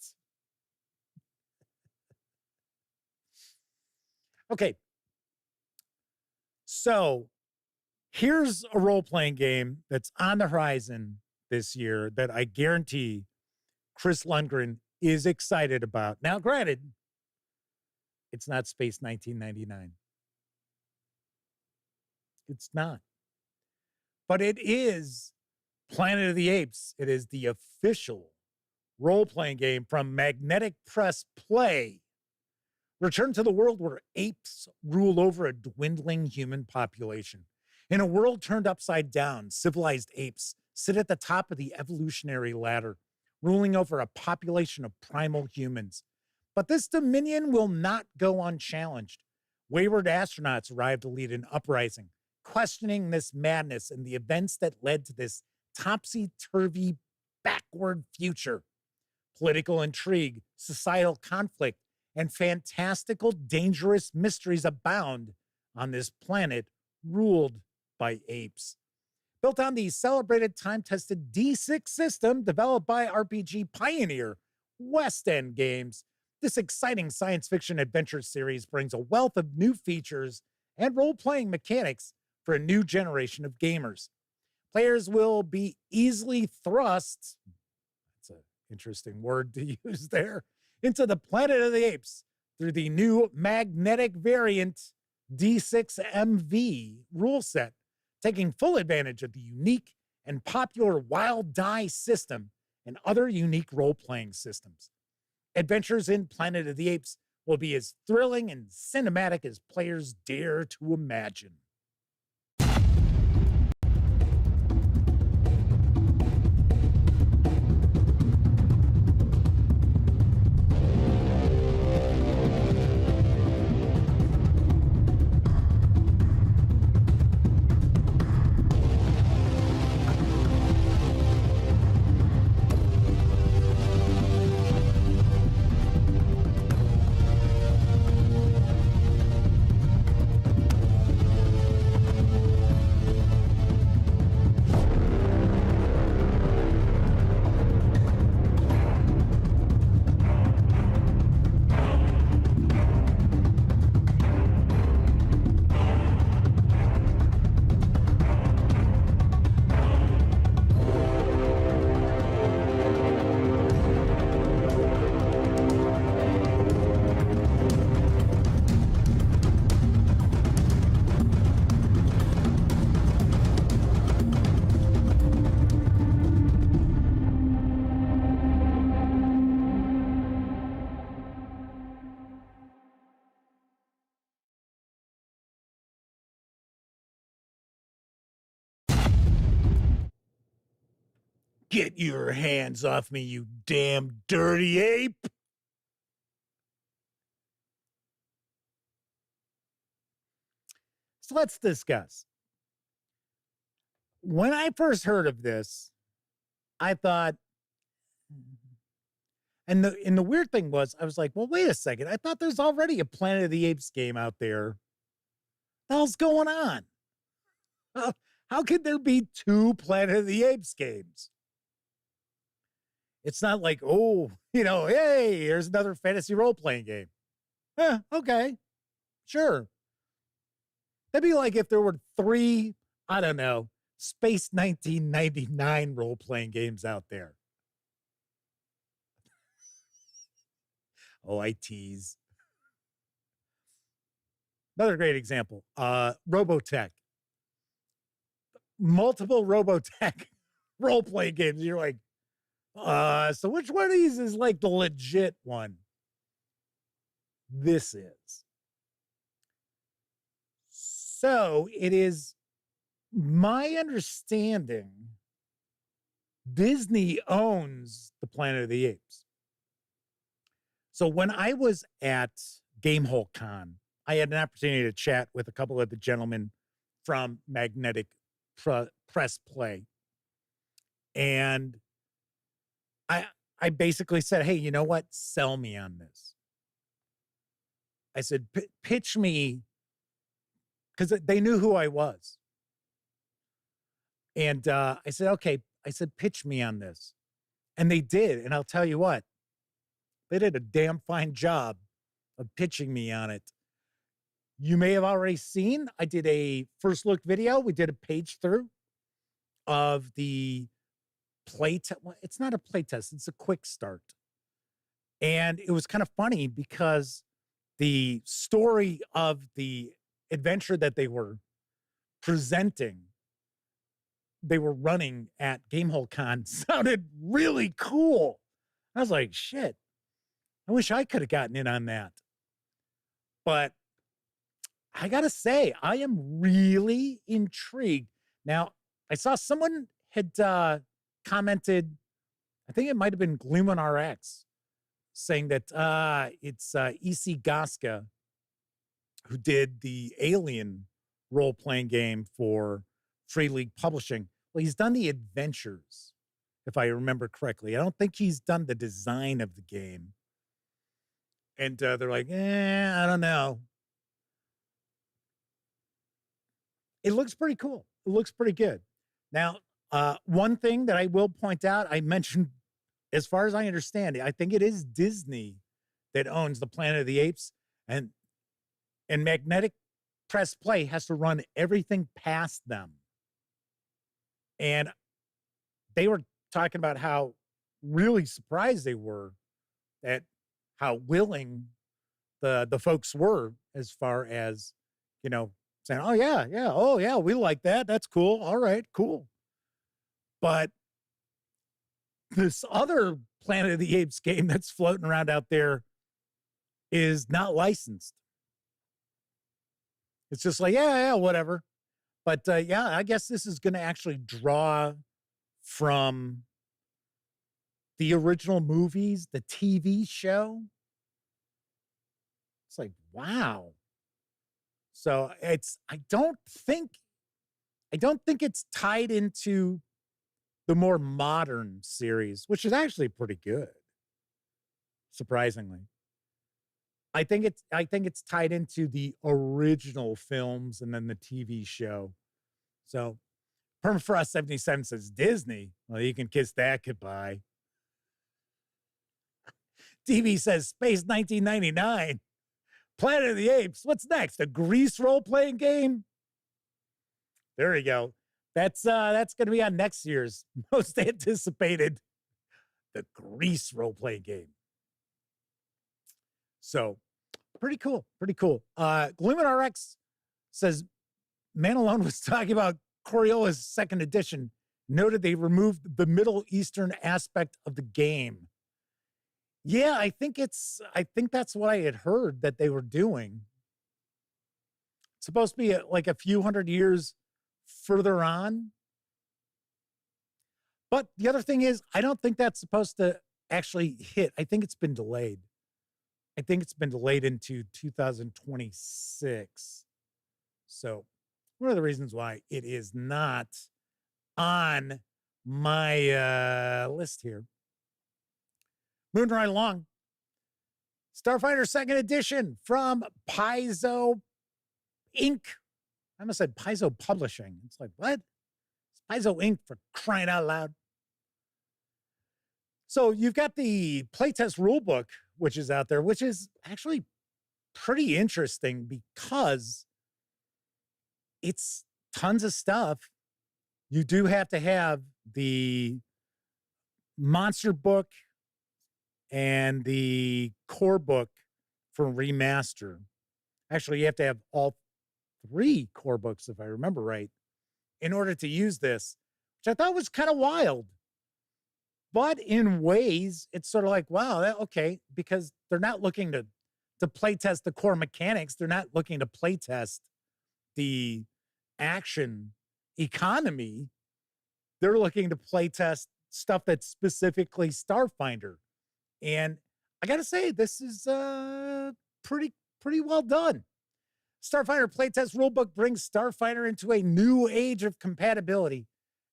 Okay. So here's a role-playing game that's on the horizon this year that I guarantee Chris Lundgren is excited about. Now, granted, it's not Space 1999. It's not. But it is Planet of the Apes. It is the official role-playing game from Magnetic Press Play. Return to the world where apes rule over a dwindling human population. In a world turned upside down, civilized apes sit at the top of the evolutionary ladder, ruling over a population of primal humans. But this dominion will not go unchallenged. Wayward astronauts arrive to lead an uprising, questioning this madness and the events that led to this topsy-turvy, backward future. Political intrigue, societal conflict, and fantastical, dangerous mysteries abound on this planet ruled by apes. Built on the celebrated, time-tested D6 system developed by RPG pioneer West End Games, this exciting science fiction adventure series brings a wealth of new features and role-playing mechanics for a new generation of gamers. Players will be easily thrust, that's an interesting word to use there, into the Planet of the Apes through the new magnetic variant D6MV rule set, taking full advantage of the unique and popular wild die system and other unique role-playing systems. Adventures in Planet of the Apes will be as thrilling and cinematic as players dare to imagine. Get your hands off me, you damn dirty ape. So let's discuss. When I first heard of this, I thought, and the weird thing was, I was like, well, wait a second. I thought there's already a Planet of the Apes game out there. What the hell's going on? How could there be two Planet of the Apes games? It's not like, oh, hey, here's another fantasy role-playing game. Okay, sure. That'd be like if there were 3, I don't know, Space 1999 role-playing games out there. Oh, I tease. Another great example, Robotech. Multiple Robotech role-playing games. You're like, so which one of these is like the legit one? This is. So it is my understanding Disney owns the Planet of the Apes. So when I was at Gamehole Con, I had an opportunity to chat with a couple of the gentlemen from Magnetic Press Play. And I basically said, hey, you know what? Sell me on this. I said, pitch me, because they knew who I was. And I said, okay. I said, pitch me on this. And they did. And I'll tell you what, they did a damn fine job of pitching me on it. You may have already seen, I did a first look video. We did a page through of the play test. Well, it's not a play test, it's a quick start. And it was kind of funny because the story of the adventure that they were presenting, they were running at Gamehole Con, sounded really cool. I was like, shit, I wish I could have gotten in on that. But I got to say, I am really intrigued. Now, I saw someone had commented, I think it might have been Goodman RX, saying that it's E.C. Gaska who did the Alien role-playing game for Free League Publishing. Well, he's done the adventures, if I remember correctly. I don't think he's done the design of the game. And they're like, I don't know. It looks pretty cool. It looks pretty good. Now, one thing that I will point out, I mentioned, as far as I understand it, I think it is Disney that owns the Planet of the Apes, and Magnetic Press Play has to run everything past them. And they were talking about how really surprised they were at how willing the folks were, as far as, saying, oh yeah, we like that. That's cool. All right, cool. But this other Planet of the Apes game that's floating around out there is not licensed. It's just like, yeah, whatever. But yeah, I guess this is going to actually draw from the original movies, the TV show. It's like, wow. So I don't think it's tied into the more modern series, which is actually pretty good. Surprisingly. I think it's tied into the original films and then the TV show. So Permafrost 77 says Disney. Well, you can kiss that goodbye. TV says Space 1999. Planet of the Apes. What's next? A Grease role-playing game? There you go. That's going to be on next year's most anticipated, the Grease role-playing game. So, pretty cool. Pretty cool. Goodman RX says, Man Alone was talking about Coriola's second edition. Noted they removed the Middle Eastern aspect of the game. Yeah, I think that's what I had heard that they were doing. It's supposed to be like a few hundred years further on. But the other thing is, I don't think that's supposed to actually hit. I think it's been delayed. I think it's been delayed into 2026. So one of the reasons why it is not on my list here. Moving right along. Starfighter 2nd Edition from Paizo Inc. I almost said Paizo Publishing. It's like, what? It's Paizo Inc. for crying out loud. So you've got the playtest rulebook, which is out there, which is actually pretty interesting because it's tons of stuff. You do have to have the monster book and the core book for remaster. Actually, you have to have all 3 core books, if I remember right, in order to use this, which I thought was kind of wild. But in ways, it's sort of like, wow, okay, because they're not looking to play test the core mechanics. They're not looking to play test the action economy. They're looking to play test stuff that's specifically Starfinder. And I got to say, this is pretty well done. Starfinder Playtest Rulebook brings Starfinder into a new age of compatibility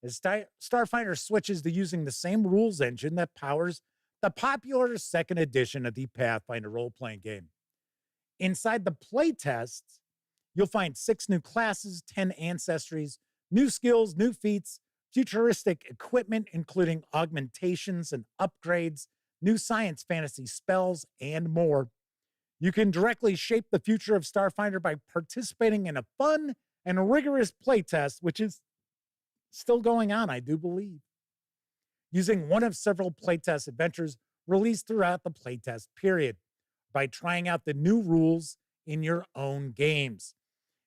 as Starfinder switches to using the same rules engine that powers the popular 2nd edition of the Pathfinder role-playing game. Inside the playtest, you'll find 6 new classes, 10 ancestries, new skills, new feats, futuristic equipment, including augmentations and upgrades, new science fantasy spells, and more. You can directly shape the future of Starfinder by participating in a fun and rigorous playtest, which is still going on, I do believe, using one of several playtest adventures released throughout the playtest period, by trying out the new rules in your own games.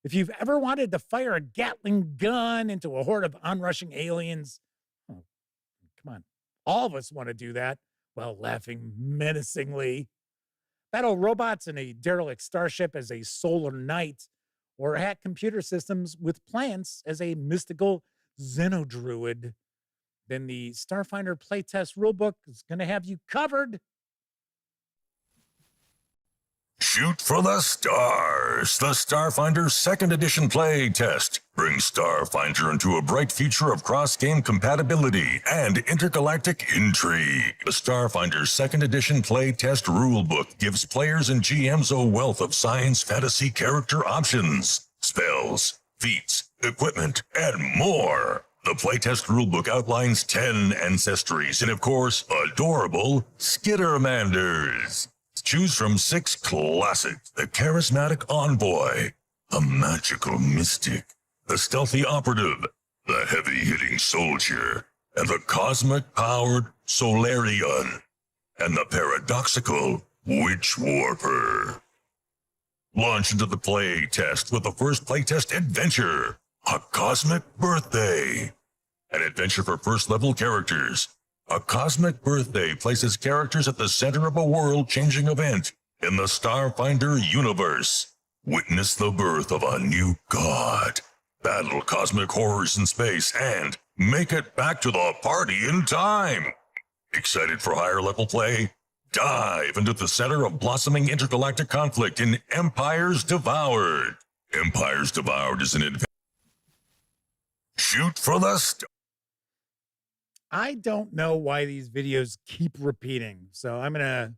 If you've ever wanted to fire a Gatling gun into a horde of onrushing aliens, oh, come on, all of us want to do that, while laughing menacingly, battle robots in a derelict starship as a solar knight, or hack computer systems with plants as a mystical xenodruid, then the Starfinder Playtest Rulebook is going to have you covered. Shoot for the stars! The Starfinder 2nd Edition Play Test brings Starfinder into a bright future of cross-game compatibility and intergalactic intrigue. The Starfinder 2nd Edition Play Test Rulebook gives players and GMs a wealth of science fantasy character options, spells, feats, equipment, and more. The playtest rulebook outlines 10 ancestries and, of course, adorable Skittermanders. Choose from 6 classics: the charismatic envoy, the magical mystic, the stealthy operative, the heavy-hitting soldier, and the cosmic-powered Solarian, and the paradoxical Witch Warper. Launch into the play test with the first playtest adventure, A Cosmic Birthday. An adventure for first-level characters. A Cosmic Birthday places characters at the center of a world-changing event in the Starfinder universe. Witness the birth of a new god, battle cosmic horrors in space, and make it back to the party in time. Excited for higher-level play? Dive into the center of blossoming intergalactic conflict in Empires Devoured. Empires Devoured is an adventure. Shoot for the stars. I don't know why these videos keep repeating. So they're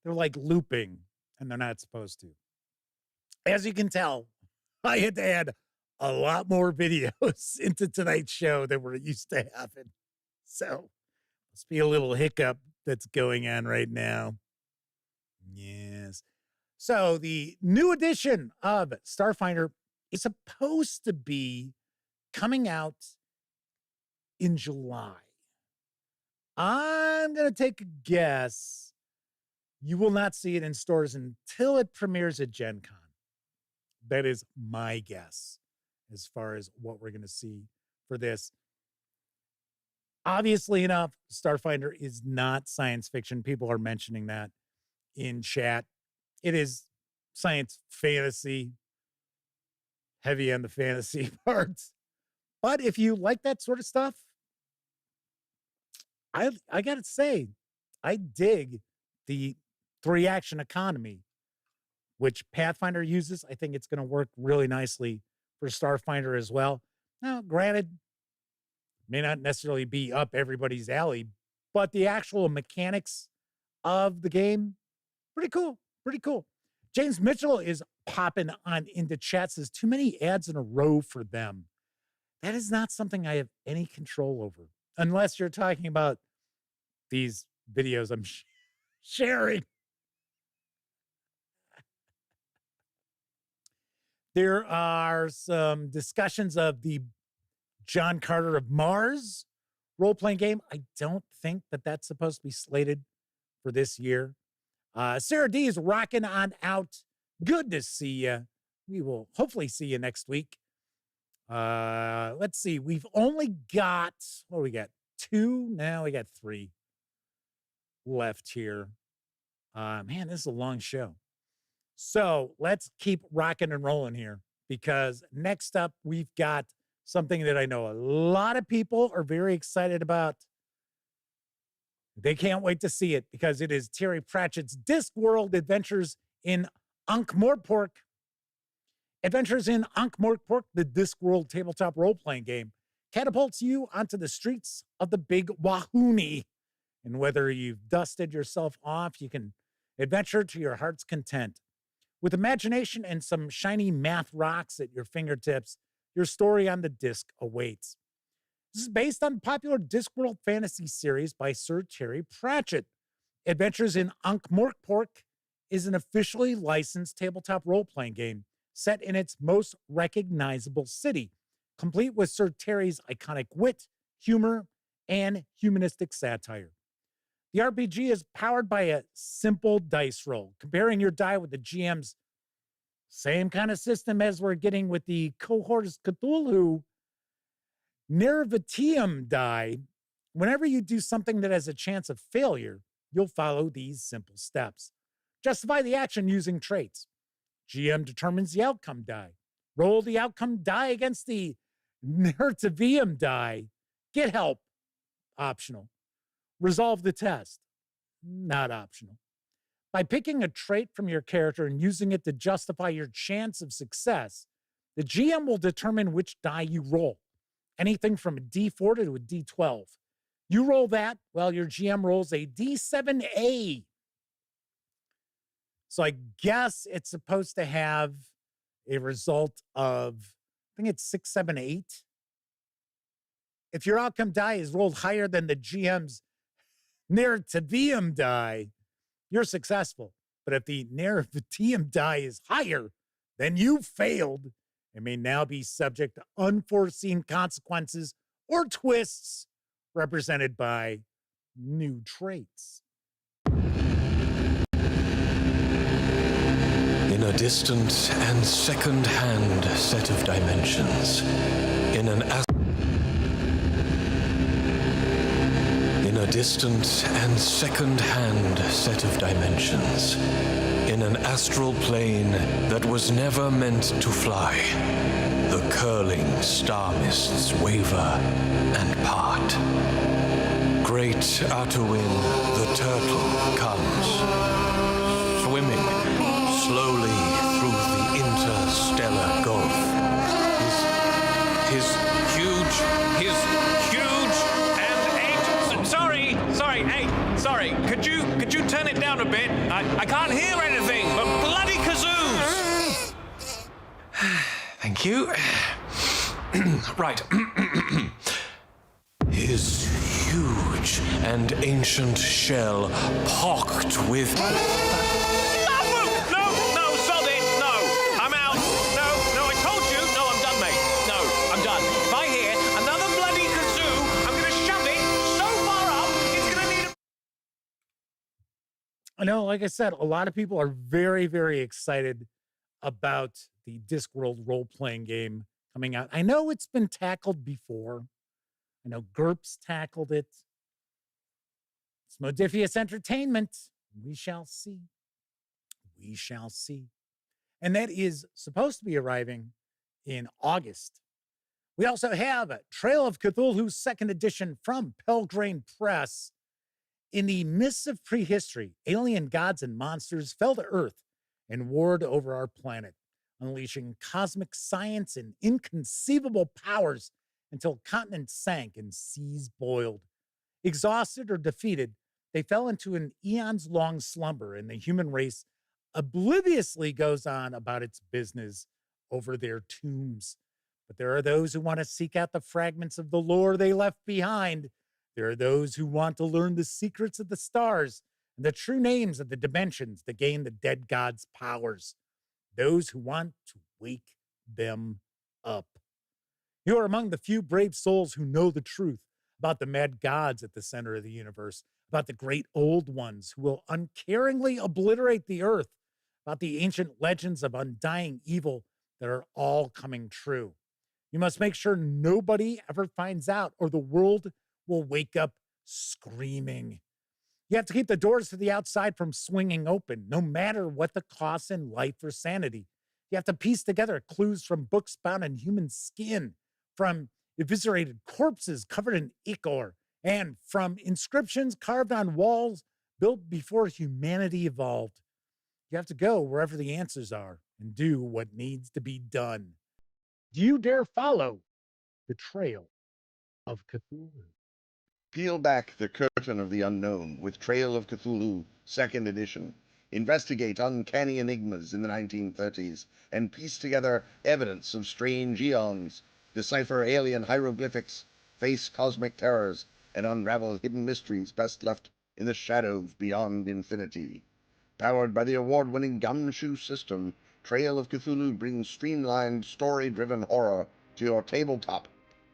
like looping, and they're not supposed to. As you can tell, I had to add a lot more videos into tonight's show than we're used to having. So must be a little hiccup that's going on right now. Yes. So the new edition of Starfinder is supposed to be coming out in July. I'm going to take a guess. You will not see it in stores until it premieres at Gen Con. That is my guess as far as what we're going to see for this. Obviously enough, Starfinder is not science fiction. People are mentioning that in chat. It is science fantasy, heavy on the fantasy parts. But if you like that sort of stuff, I got to say, I dig the 3-action economy, which Pathfinder uses. I think it's going to work really nicely for Starfinder as well. Now, granted, may not necessarily be up everybody's alley, but the actual mechanics of the game, pretty cool, pretty cool. James Mitchell is popping on into chat, says, too many ads in a row for them. That is not something I have any control over, unless you're talking about these videos I'm sharing. There are some discussions of the John Carter of Mars role-playing game. I don't think that that's supposed to be slated for this year. Sarah D is rocking on out. Good to see you. We will hopefully see you next week. Let's see. We've only got, what do we got? 2? Now we got 3 left here. Man, this is a long show. So let's keep rocking and rolling here, because next up we've got something that I know a lot of people are very excited about. They can't wait to see it, because it is Terry Pratchett's Discworld Adventures in Ankh-Morpork. Adventures in Ankh-Morpork, the Discworld tabletop role-playing game, catapults you onto the streets of the Big Wahoonie. And whether you've dusted yourself off, you can adventure to your heart's content. With imagination and some shiny math rocks at your fingertips, your story on the disc awaits. This is based on the popular Discworld fantasy series by Sir Terry Pratchett. Adventures in Ankh-Morpork is an officially licensed tabletop role-playing game set in its most recognizable city, complete with Sir Terry's iconic wit, humor, and humanistic satire. The RPG is powered by a simple dice roll, comparing your die with the GM's same kind of system as we're getting with the Cohorts Cthulhu Nervitium die. Whenever you do something that has a chance of failure, you'll follow these simple steps. Justify the action using traits. GM determines the outcome die. Roll the outcome die against the Nervitium die. Get help. Optional. Resolve the test. Not optional. By picking a trait from your character and using it to justify your chance of success, the GM will determine which die you roll. Anything from a D4 to a D12. You roll that while your GM rolls a D7A. So I guess it's supposed to have a result of, I think it's 6, 7, 8. If your outcome die is rolled higher than the GM's Nervitium die, you're successful. But if the Nervitium die is higher, then you failed and may now be subject to unforeseen consequences or twists represented by new traits. In a distant and second-hand set of dimensions, in a distant and second-hand set of dimensions, in an astral plane that was never meant to fly, the curling star mists waver and part. Great Artuin, the turtle, comes, swimming slowly through the interstellar gulf. His huge and ancient... Sorry, could you turn it down a bit? I can't hear anything but bloody kazoos! Thank you. Right. His huge and ancient shell pocked with... No, sod it, no. I'm out. No, I told you. No, I'm done, mate. No, I'm done. If I hear another bloody kazoo, I'm going to shove it so far up, it's going to need a... I know, like I said, a lot of people are very, very excited about the Discworld role-playing game coming out. I know it's been tackled before. I know GURPS tackled it. It's Modifius Entertainment. We shall see. We shall see. And that is supposed to be arriving in August. We also have Trail of Cthulhu 2nd edition from Pelgrane Press. In the mists of prehistory, alien gods and monsters fell to Earth and warred over our planet, unleashing cosmic science and inconceivable powers until continents sank and seas boiled. Exhausted or defeated, they fell into an eons-long slumber, and the human race obliviously goes on about its business over their tombs. But there are those who want to seek out the fragments of the lore they left behind. There are those who want to learn the secrets of the stars and the true names of the dimensions to gain the dead gods' powers. Those who want to wake them up. You are among the few brave souls who know the truth about the mad gods at the center of the universe, about the great old ones who will uncaringly obliterate the earth, about the ancient legends of undying evil that are all coming true. You must make sure nobody ever finds out, or the world will wake up screaming. You have to keep the doors to the outside from swinging open, no matter what the costs in life or sanity. You have to piece together clues from books bound in human skin, from eviscerated corpses covered in ichor, and from inscriptions carved on walls built before humanity evolved. You have to go wherever the answers are and do what needs to be done. Do you dare follow the trail of Cthulhu? Peel back the curtain of the unknown with Trail of Cthulhu, 2nd edition. Investigate uncanny enigmas in the 1930s and piece together evidence of strange eons, decipher alien hieroglyphics, face cosmic terrors, and unravel hidden mysteries best left in the shadows beyond infinity. Powered by the award-winning Gumshoe system, Trail of Cthulhu brings streamlined, story-driven horror to your tabletop.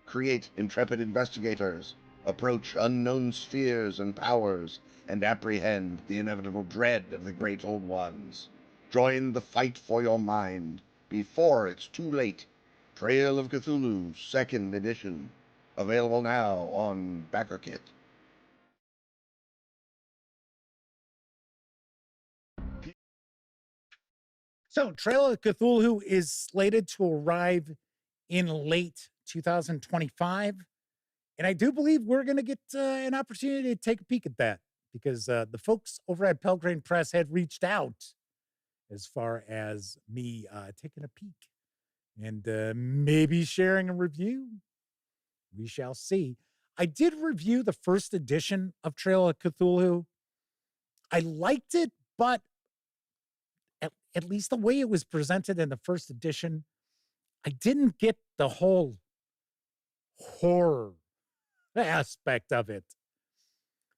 Create intrepid investigators, approach unknown spheres and powers, and apprehend the inevitable dread of the great old ones. Join the fight for your mind before it's too late. Trail of Cthulhu, 2nd edition. Available now on BackerKit. So, Trail of Cthulhu is slated to arrive in late 2025. And I do believe we're going to get an opportunity to take a peek at that, because the folks over at Pelgrane Press had reached out as far as me taking a peek and maybe sharing a review. We shall see. I did review the 1st edition of Trail of Cthulhu. I liked it, but at least the way it was presented in the 1st edition, I didn't get the whole horror aspect of it.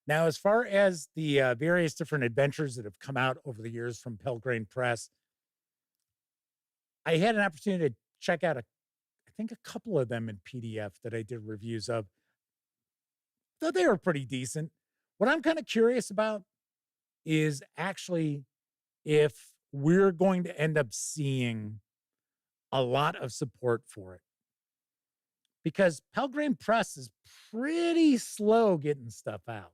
Now, as far as the various different adventures that have come out over the years from Pelgrane Press, I had an opportunity to check out, I think, a couple of them in PDF that I did reviews of. Though they were pretty decent. What I'm kind of curious about is actually if we're going to end up seeing a lot of support for it. Because Pelgrane Press is pretty slow getting stuff out.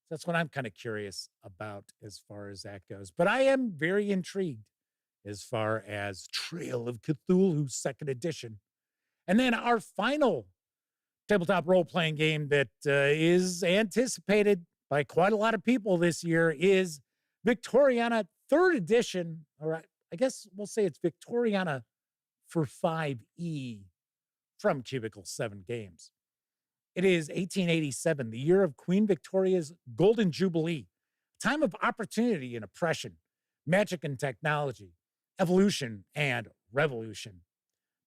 That's what I'm kind of curious about as far as that goes. But I am very intrigued as far as Trail of Cthulhu 2nd edition. And then our final tabletop role-playing game that is anticipated by quite a lot of people this year is Victoriana 3rd edition. All right, I guess we'll say it's Victoriana for 5E from Cubicle 7 Games. It is 1887, the year of Queen Victoria's Golden Jubilee, a time of opportunity and oppression, magic and technology, evolution and revolution.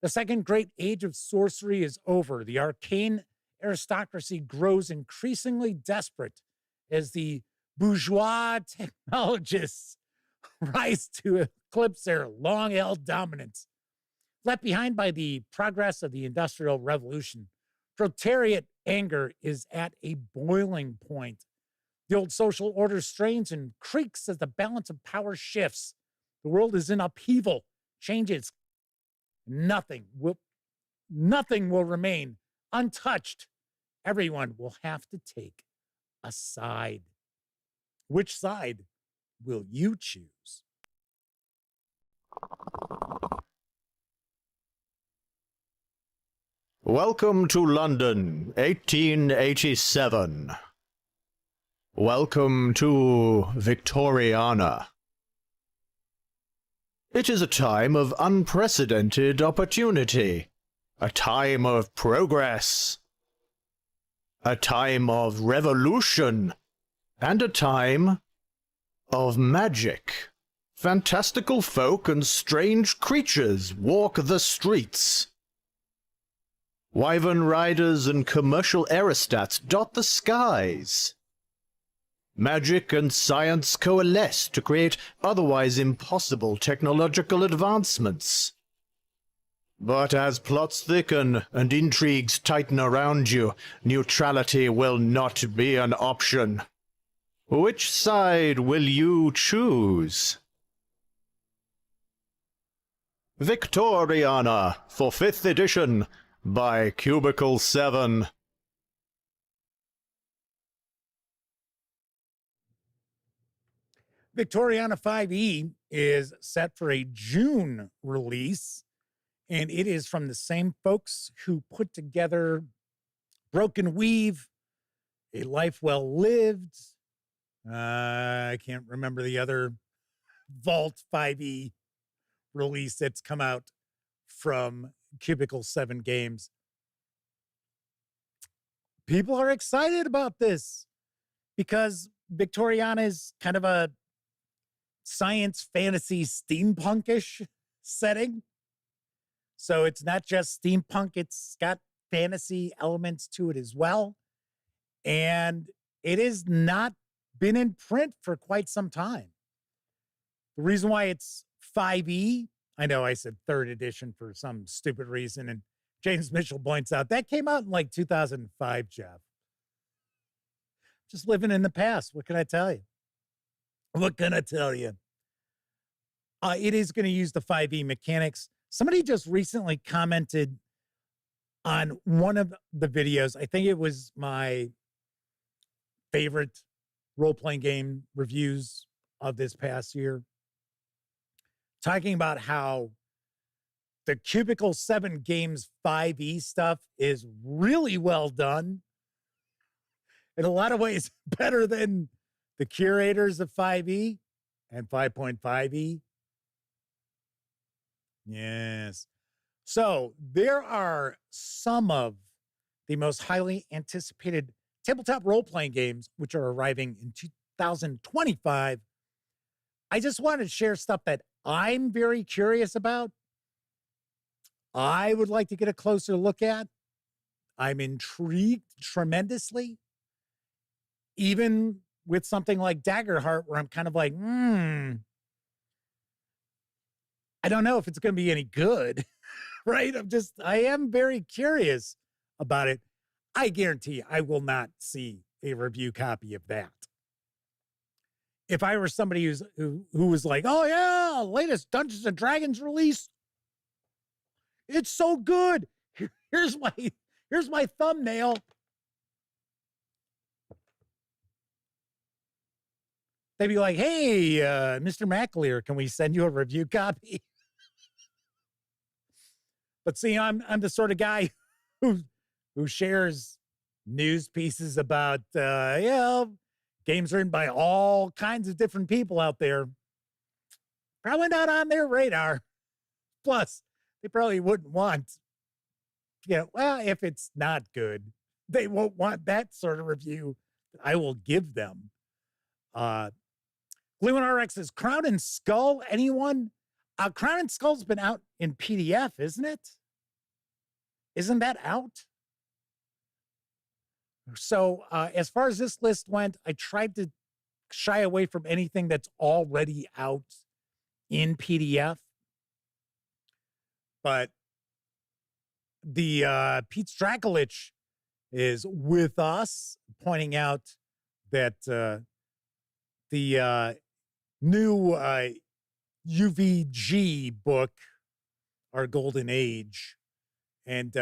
The second great age of sorcery is over. The arcane aristocracy grows increasingly desperate as the bourgeois technologists rise to eclipse their long-held dominance. Left behind by the progress of the Industrial Revolution, proletariat anger is at a boiling point. The old social order strains and creaks as the balance of power shifts. The world is in upheaval, changes. Nothing will remain untouched. Everyone will have to take a side. Which side will you choose? Welcome to London, 1887. Welcome to Victoriana. It is a time of unprecedented opportunity, a time of progress, a time of revolution, and a time of magic. Fantastical folk and strange creatures walk the streets. Wyvern riders and commercial aerostats dot the skies. Magic and science coalesce to create otherwise impossible technological advancements. But as plots thicken and intrigues tighten around you, neutrality will not be an option. Which side will you choose? Victoriana for 5th edition by Cubicle 7. Victoriana 5e is set for a June release, and it is from the same folks who put together Broken Weave, A Life Well Lived. I can't remember the other Vault 5e release that's come out from Cubicle 7 Games. People are excited about this because Victoriana is kind of a science fantasy steampunkish setting. So it's not just steampunk, it's got fantasy elements to it as well. And it has not been in print for quite some time. The reason why it's 5e, I know I said 3rd edition for some stupid reason, and James Mitchell points out that came out in like 2005, Jeff. Just living in the past. What can I tell you? What can I tell you? It is going to use the 5e mechanics. Somebody just recently commented on one of the videos. I think it was my favorite role-playing game reviews of this past year, talking about how the Cubicle 7 Games 5e stuff is really well done. In a lot of ways, better than the curators of 5e and 5.5e. Yes. So there are some of the most highly anticipated tabletop role-playing games which are arriving in 2025. I just wanted to share stuff that I'm very curious about. I would like to get a closer look at. I'm intrigued tremendously. Even with something like Daggerheart, where I'm kind of like, I don't know if it's going to be any good, right? I am very curious about it. I guarantee you, I will not see a review copy of that. If I were somebody who was like, oh yeah, latest Dungeons and Dragons release, it's so good. Here's my thumbnail. They'd be like, hey, Mr. McAleer, can we send you a review copy? But see, I'm the sort of guy who shares news pieces about, games written by all kinds of different people out there. Probably not on their radar. Plus, they probably wouldn't want, if it's not good, they won't want that sort of review that I will give them. Gluin RX's Crown and Skull, anyone? Crown and Skull's been out in PDF, isn't it? Isn't that out? So as far as this list went, I tried to shy away from anything that's already out in PDF. But the Pete Strakolich is with us, pointing out that the new UVG book, Our Golden Age, and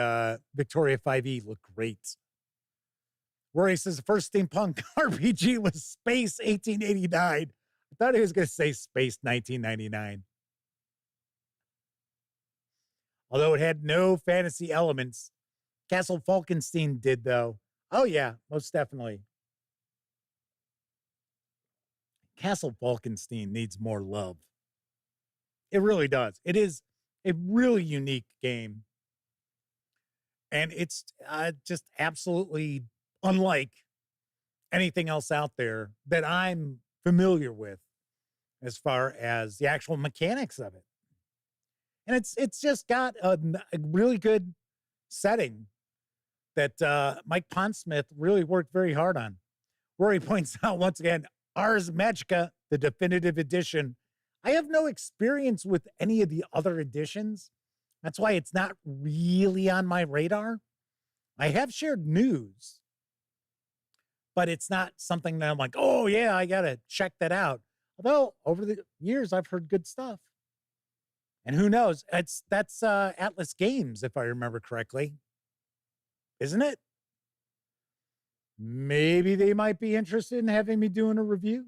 Victoria 5e look great. Rory says the first steampunk RPG was Space 1889. I thought he was going to say Space 1999. Although it had no fantasy elements. Castle Falkenstein did, though. Oh, yeah, most definitely. Castle Falkenstein needs more love. It really does. It is a really unique game. And it's just absolutely unlike anything else out there that I'm familiar with as far as the actual mechanics of it. And it's just got a really good setting that Mike Pondsmith really worked very hard on. Rory points out once again, Ars Magica, the definitive edition. I have no experience with any of the other editions. That's why it's not really on my radar. I have shared news, but it's not something that I'm like, oh yeah, I got to check that out. Although over the years, I've heard good stuff. And who knows? That's Atlas Games, if I remember correctly. Isn't it? Maybe they might be interested in having me doing a review.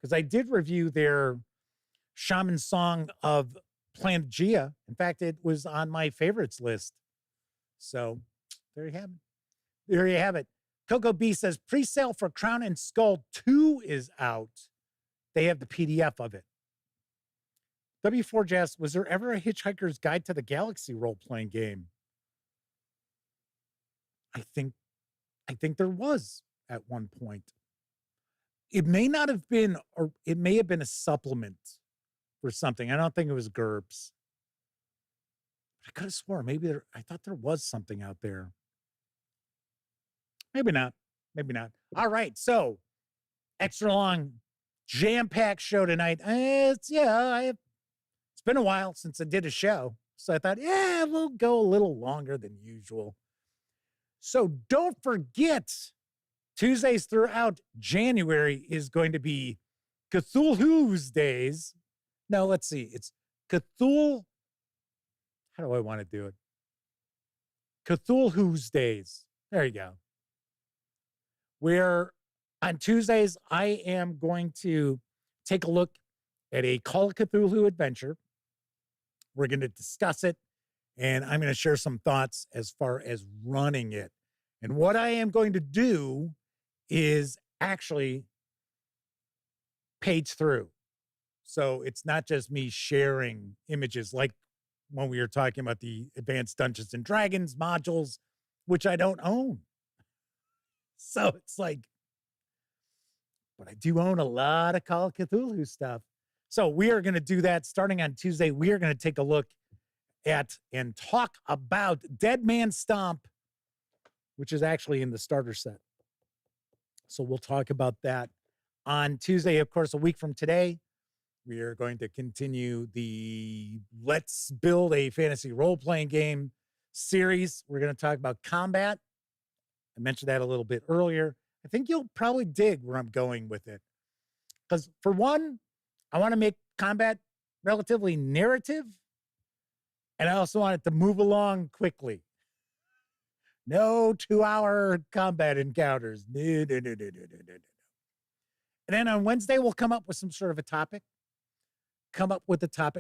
Because I did review their Shaman Song of Planegea. In fact, it was on my favorites list. So there you have it. There you have it. Coco B says, pre-sale for Crown and Skull 2 is out. They have the PDF of it. W4 Jazz, was there ever a Hitchhiker's Guide to the Galaxy role-playing game? I think there was at one point. It may not have been, or it may have been a supplement for something. I don't think it was GURPS. But I could have sworn I thought there was something out there. Maybe not. Maybe not. All right. So extra long, jam-packed show tonight. It's been a while since I did a show. So I thought, yeah, we'll go a little longer than usual. So don't forget, Tuesdays throughout January is going to be Cthulhu's Days. No, let's see. It's Cthulhu. How do I want to do it? Cthulhu's Days. There you go. Where on Tuesdays, I am going to take a look at a Call of Cthulhu adventure. We're going to discuss it, and I'm going to share some thoughts as far as running it. And what I am going to do is actually page through. So it's not just me sharing images like when we were talking about the Advanced Dungeons and Dragons modules, which I don't own. So it's like, but I do own a lot of Call of Cthulhu stuff. So we are going to do that starting on Tuesday. We are going to take a look at and talk about Dead Man Stomp, which is actually in the starter set. So we'll talk about that on Tuesday. Of course, a week from today, we are going to continue the Let's Build a Fantasy Role-Playing Game series. We're going to talk about combat. I mentioned that a little bit earlier. I think you'll probably dig where I'm going with it. Because for one, I want to make combat relatively narrative. And I also want it to move along quickly. No 2-hour combat encounters. No. And then on Wednesday, we'll come up with some sort of a topic.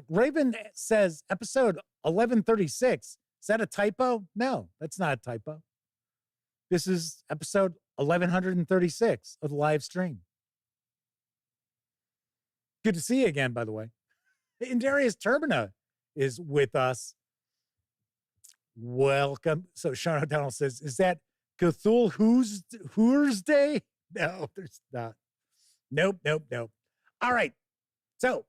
Raven says episode 1136. Is that a typo? No, that's not a typo. This is episode 1136 of the live stream. Good to see you again, by the way. Indarius Turbina is with us. Welcome. So Sean O'Donnell says, is that Cthulhu's Day? No, there's not. Nope. All right. So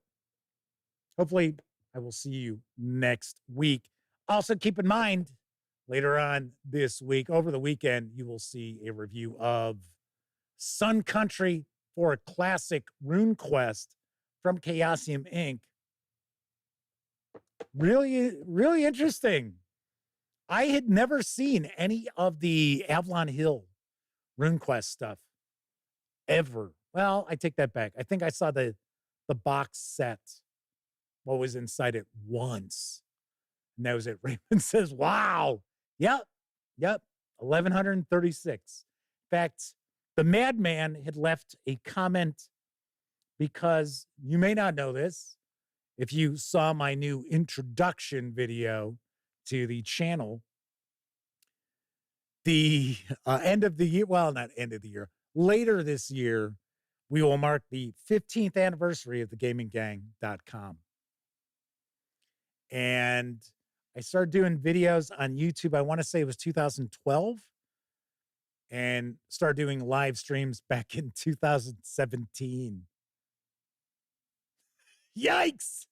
hopefully I will see you next week. Also keep in mind, later on this week, over the weekend, you will see a review of Sun Country for a classic rune quest from Chaosium Inc. Really, really interesting. I had never seen any of the Avalon Hill RuneQuest stuff ever. Well, I take that back. I think I saw the box set, what was inside it once. And that was it. Raymond says, wow. Yep. 1136. In fact, the Madman had left a comment because you may not know this. If you saw my new introduction video to the channel, the end of the year, well, not end of the year, later this year, we will mark the 15th anniversary of thegaminggang.com. And I started doing videos on YouTube. I want to say it was 2012, and started doing live streams back in 2017. Yikes.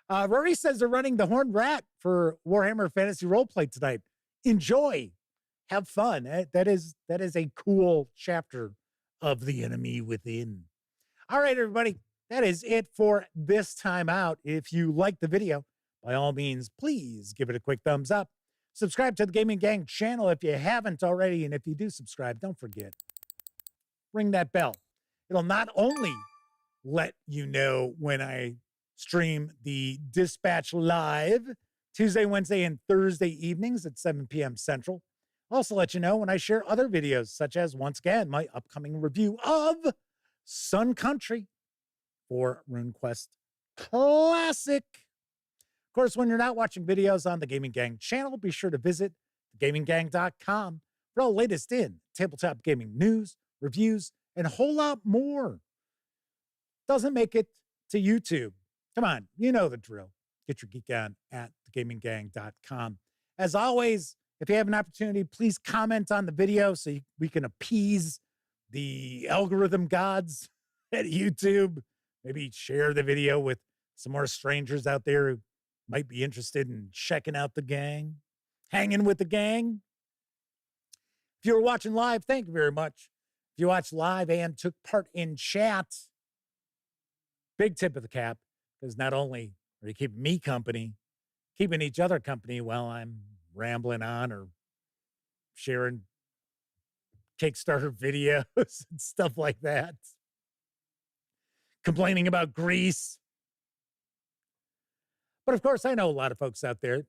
Rory says they're running the Horned Rat for Warhammer Fantasy Roleplay tonight. enjoy, have fun. That is a cool chapter of The Enemy Within. All right, everybody, that is it for this time out. If you like the video, by all means, please give it a quick thumbs up. Subscribe to the Gaming Gang channel if you haven't already. And if you do subscribe, don't forget, ring that bell. It'll not only let you know when I stream the Dispatch live Tuesday, Wednesday, and Thursday evenings at 7 p.m. Central. Also let you know when I share other videos, such as, once again, my upcoming review of Sun Country for RuneQuest Classic. Of course, when you're not watching videos on the Gaming Gang channel, be sure to visit thegaminggang.com for all the latest in tabletop gaming news, reviews, and a whole lot more. Doesn't make it to YouTube. Come on, you know the drill. Get your geek on at thegaminggang.com. As always, if you have an opportunity, please comment on the video so we can appease the algorithm gods at YouTube. Maybe share the video with some more strangers out there who might be interested in checking out the gang, hanging with the gang. If you were watching live, thank you very much. If you watched live and took part in chat, big tip of the cap, because not only are you keeping me company, keeping each other company while I'm rambling on or sharing Kickstarter videos and stuff like that. Complaining about Greece. But of course, I know a lot of folks out there,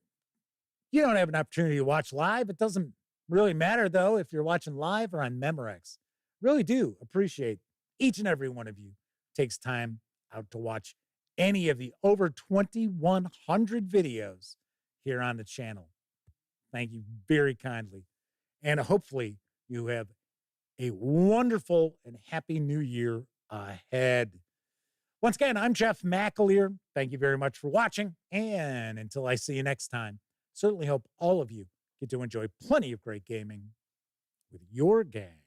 you don't have an opportunity to watch live. It doesn't really matter, though, if you're watching live or on Memorex. Really do appreciate each and every one of you takes time out to watch any of the over 2,100 videos here on the channel. Thank you very kindly. And hopefully you have a wonderful and happy new year ahead. Once again, I'm Jeff McAleer. Thank you very much for watching. And until I see you next time, certainly hope all of you get to enjoy plenty of great gaming with your gang.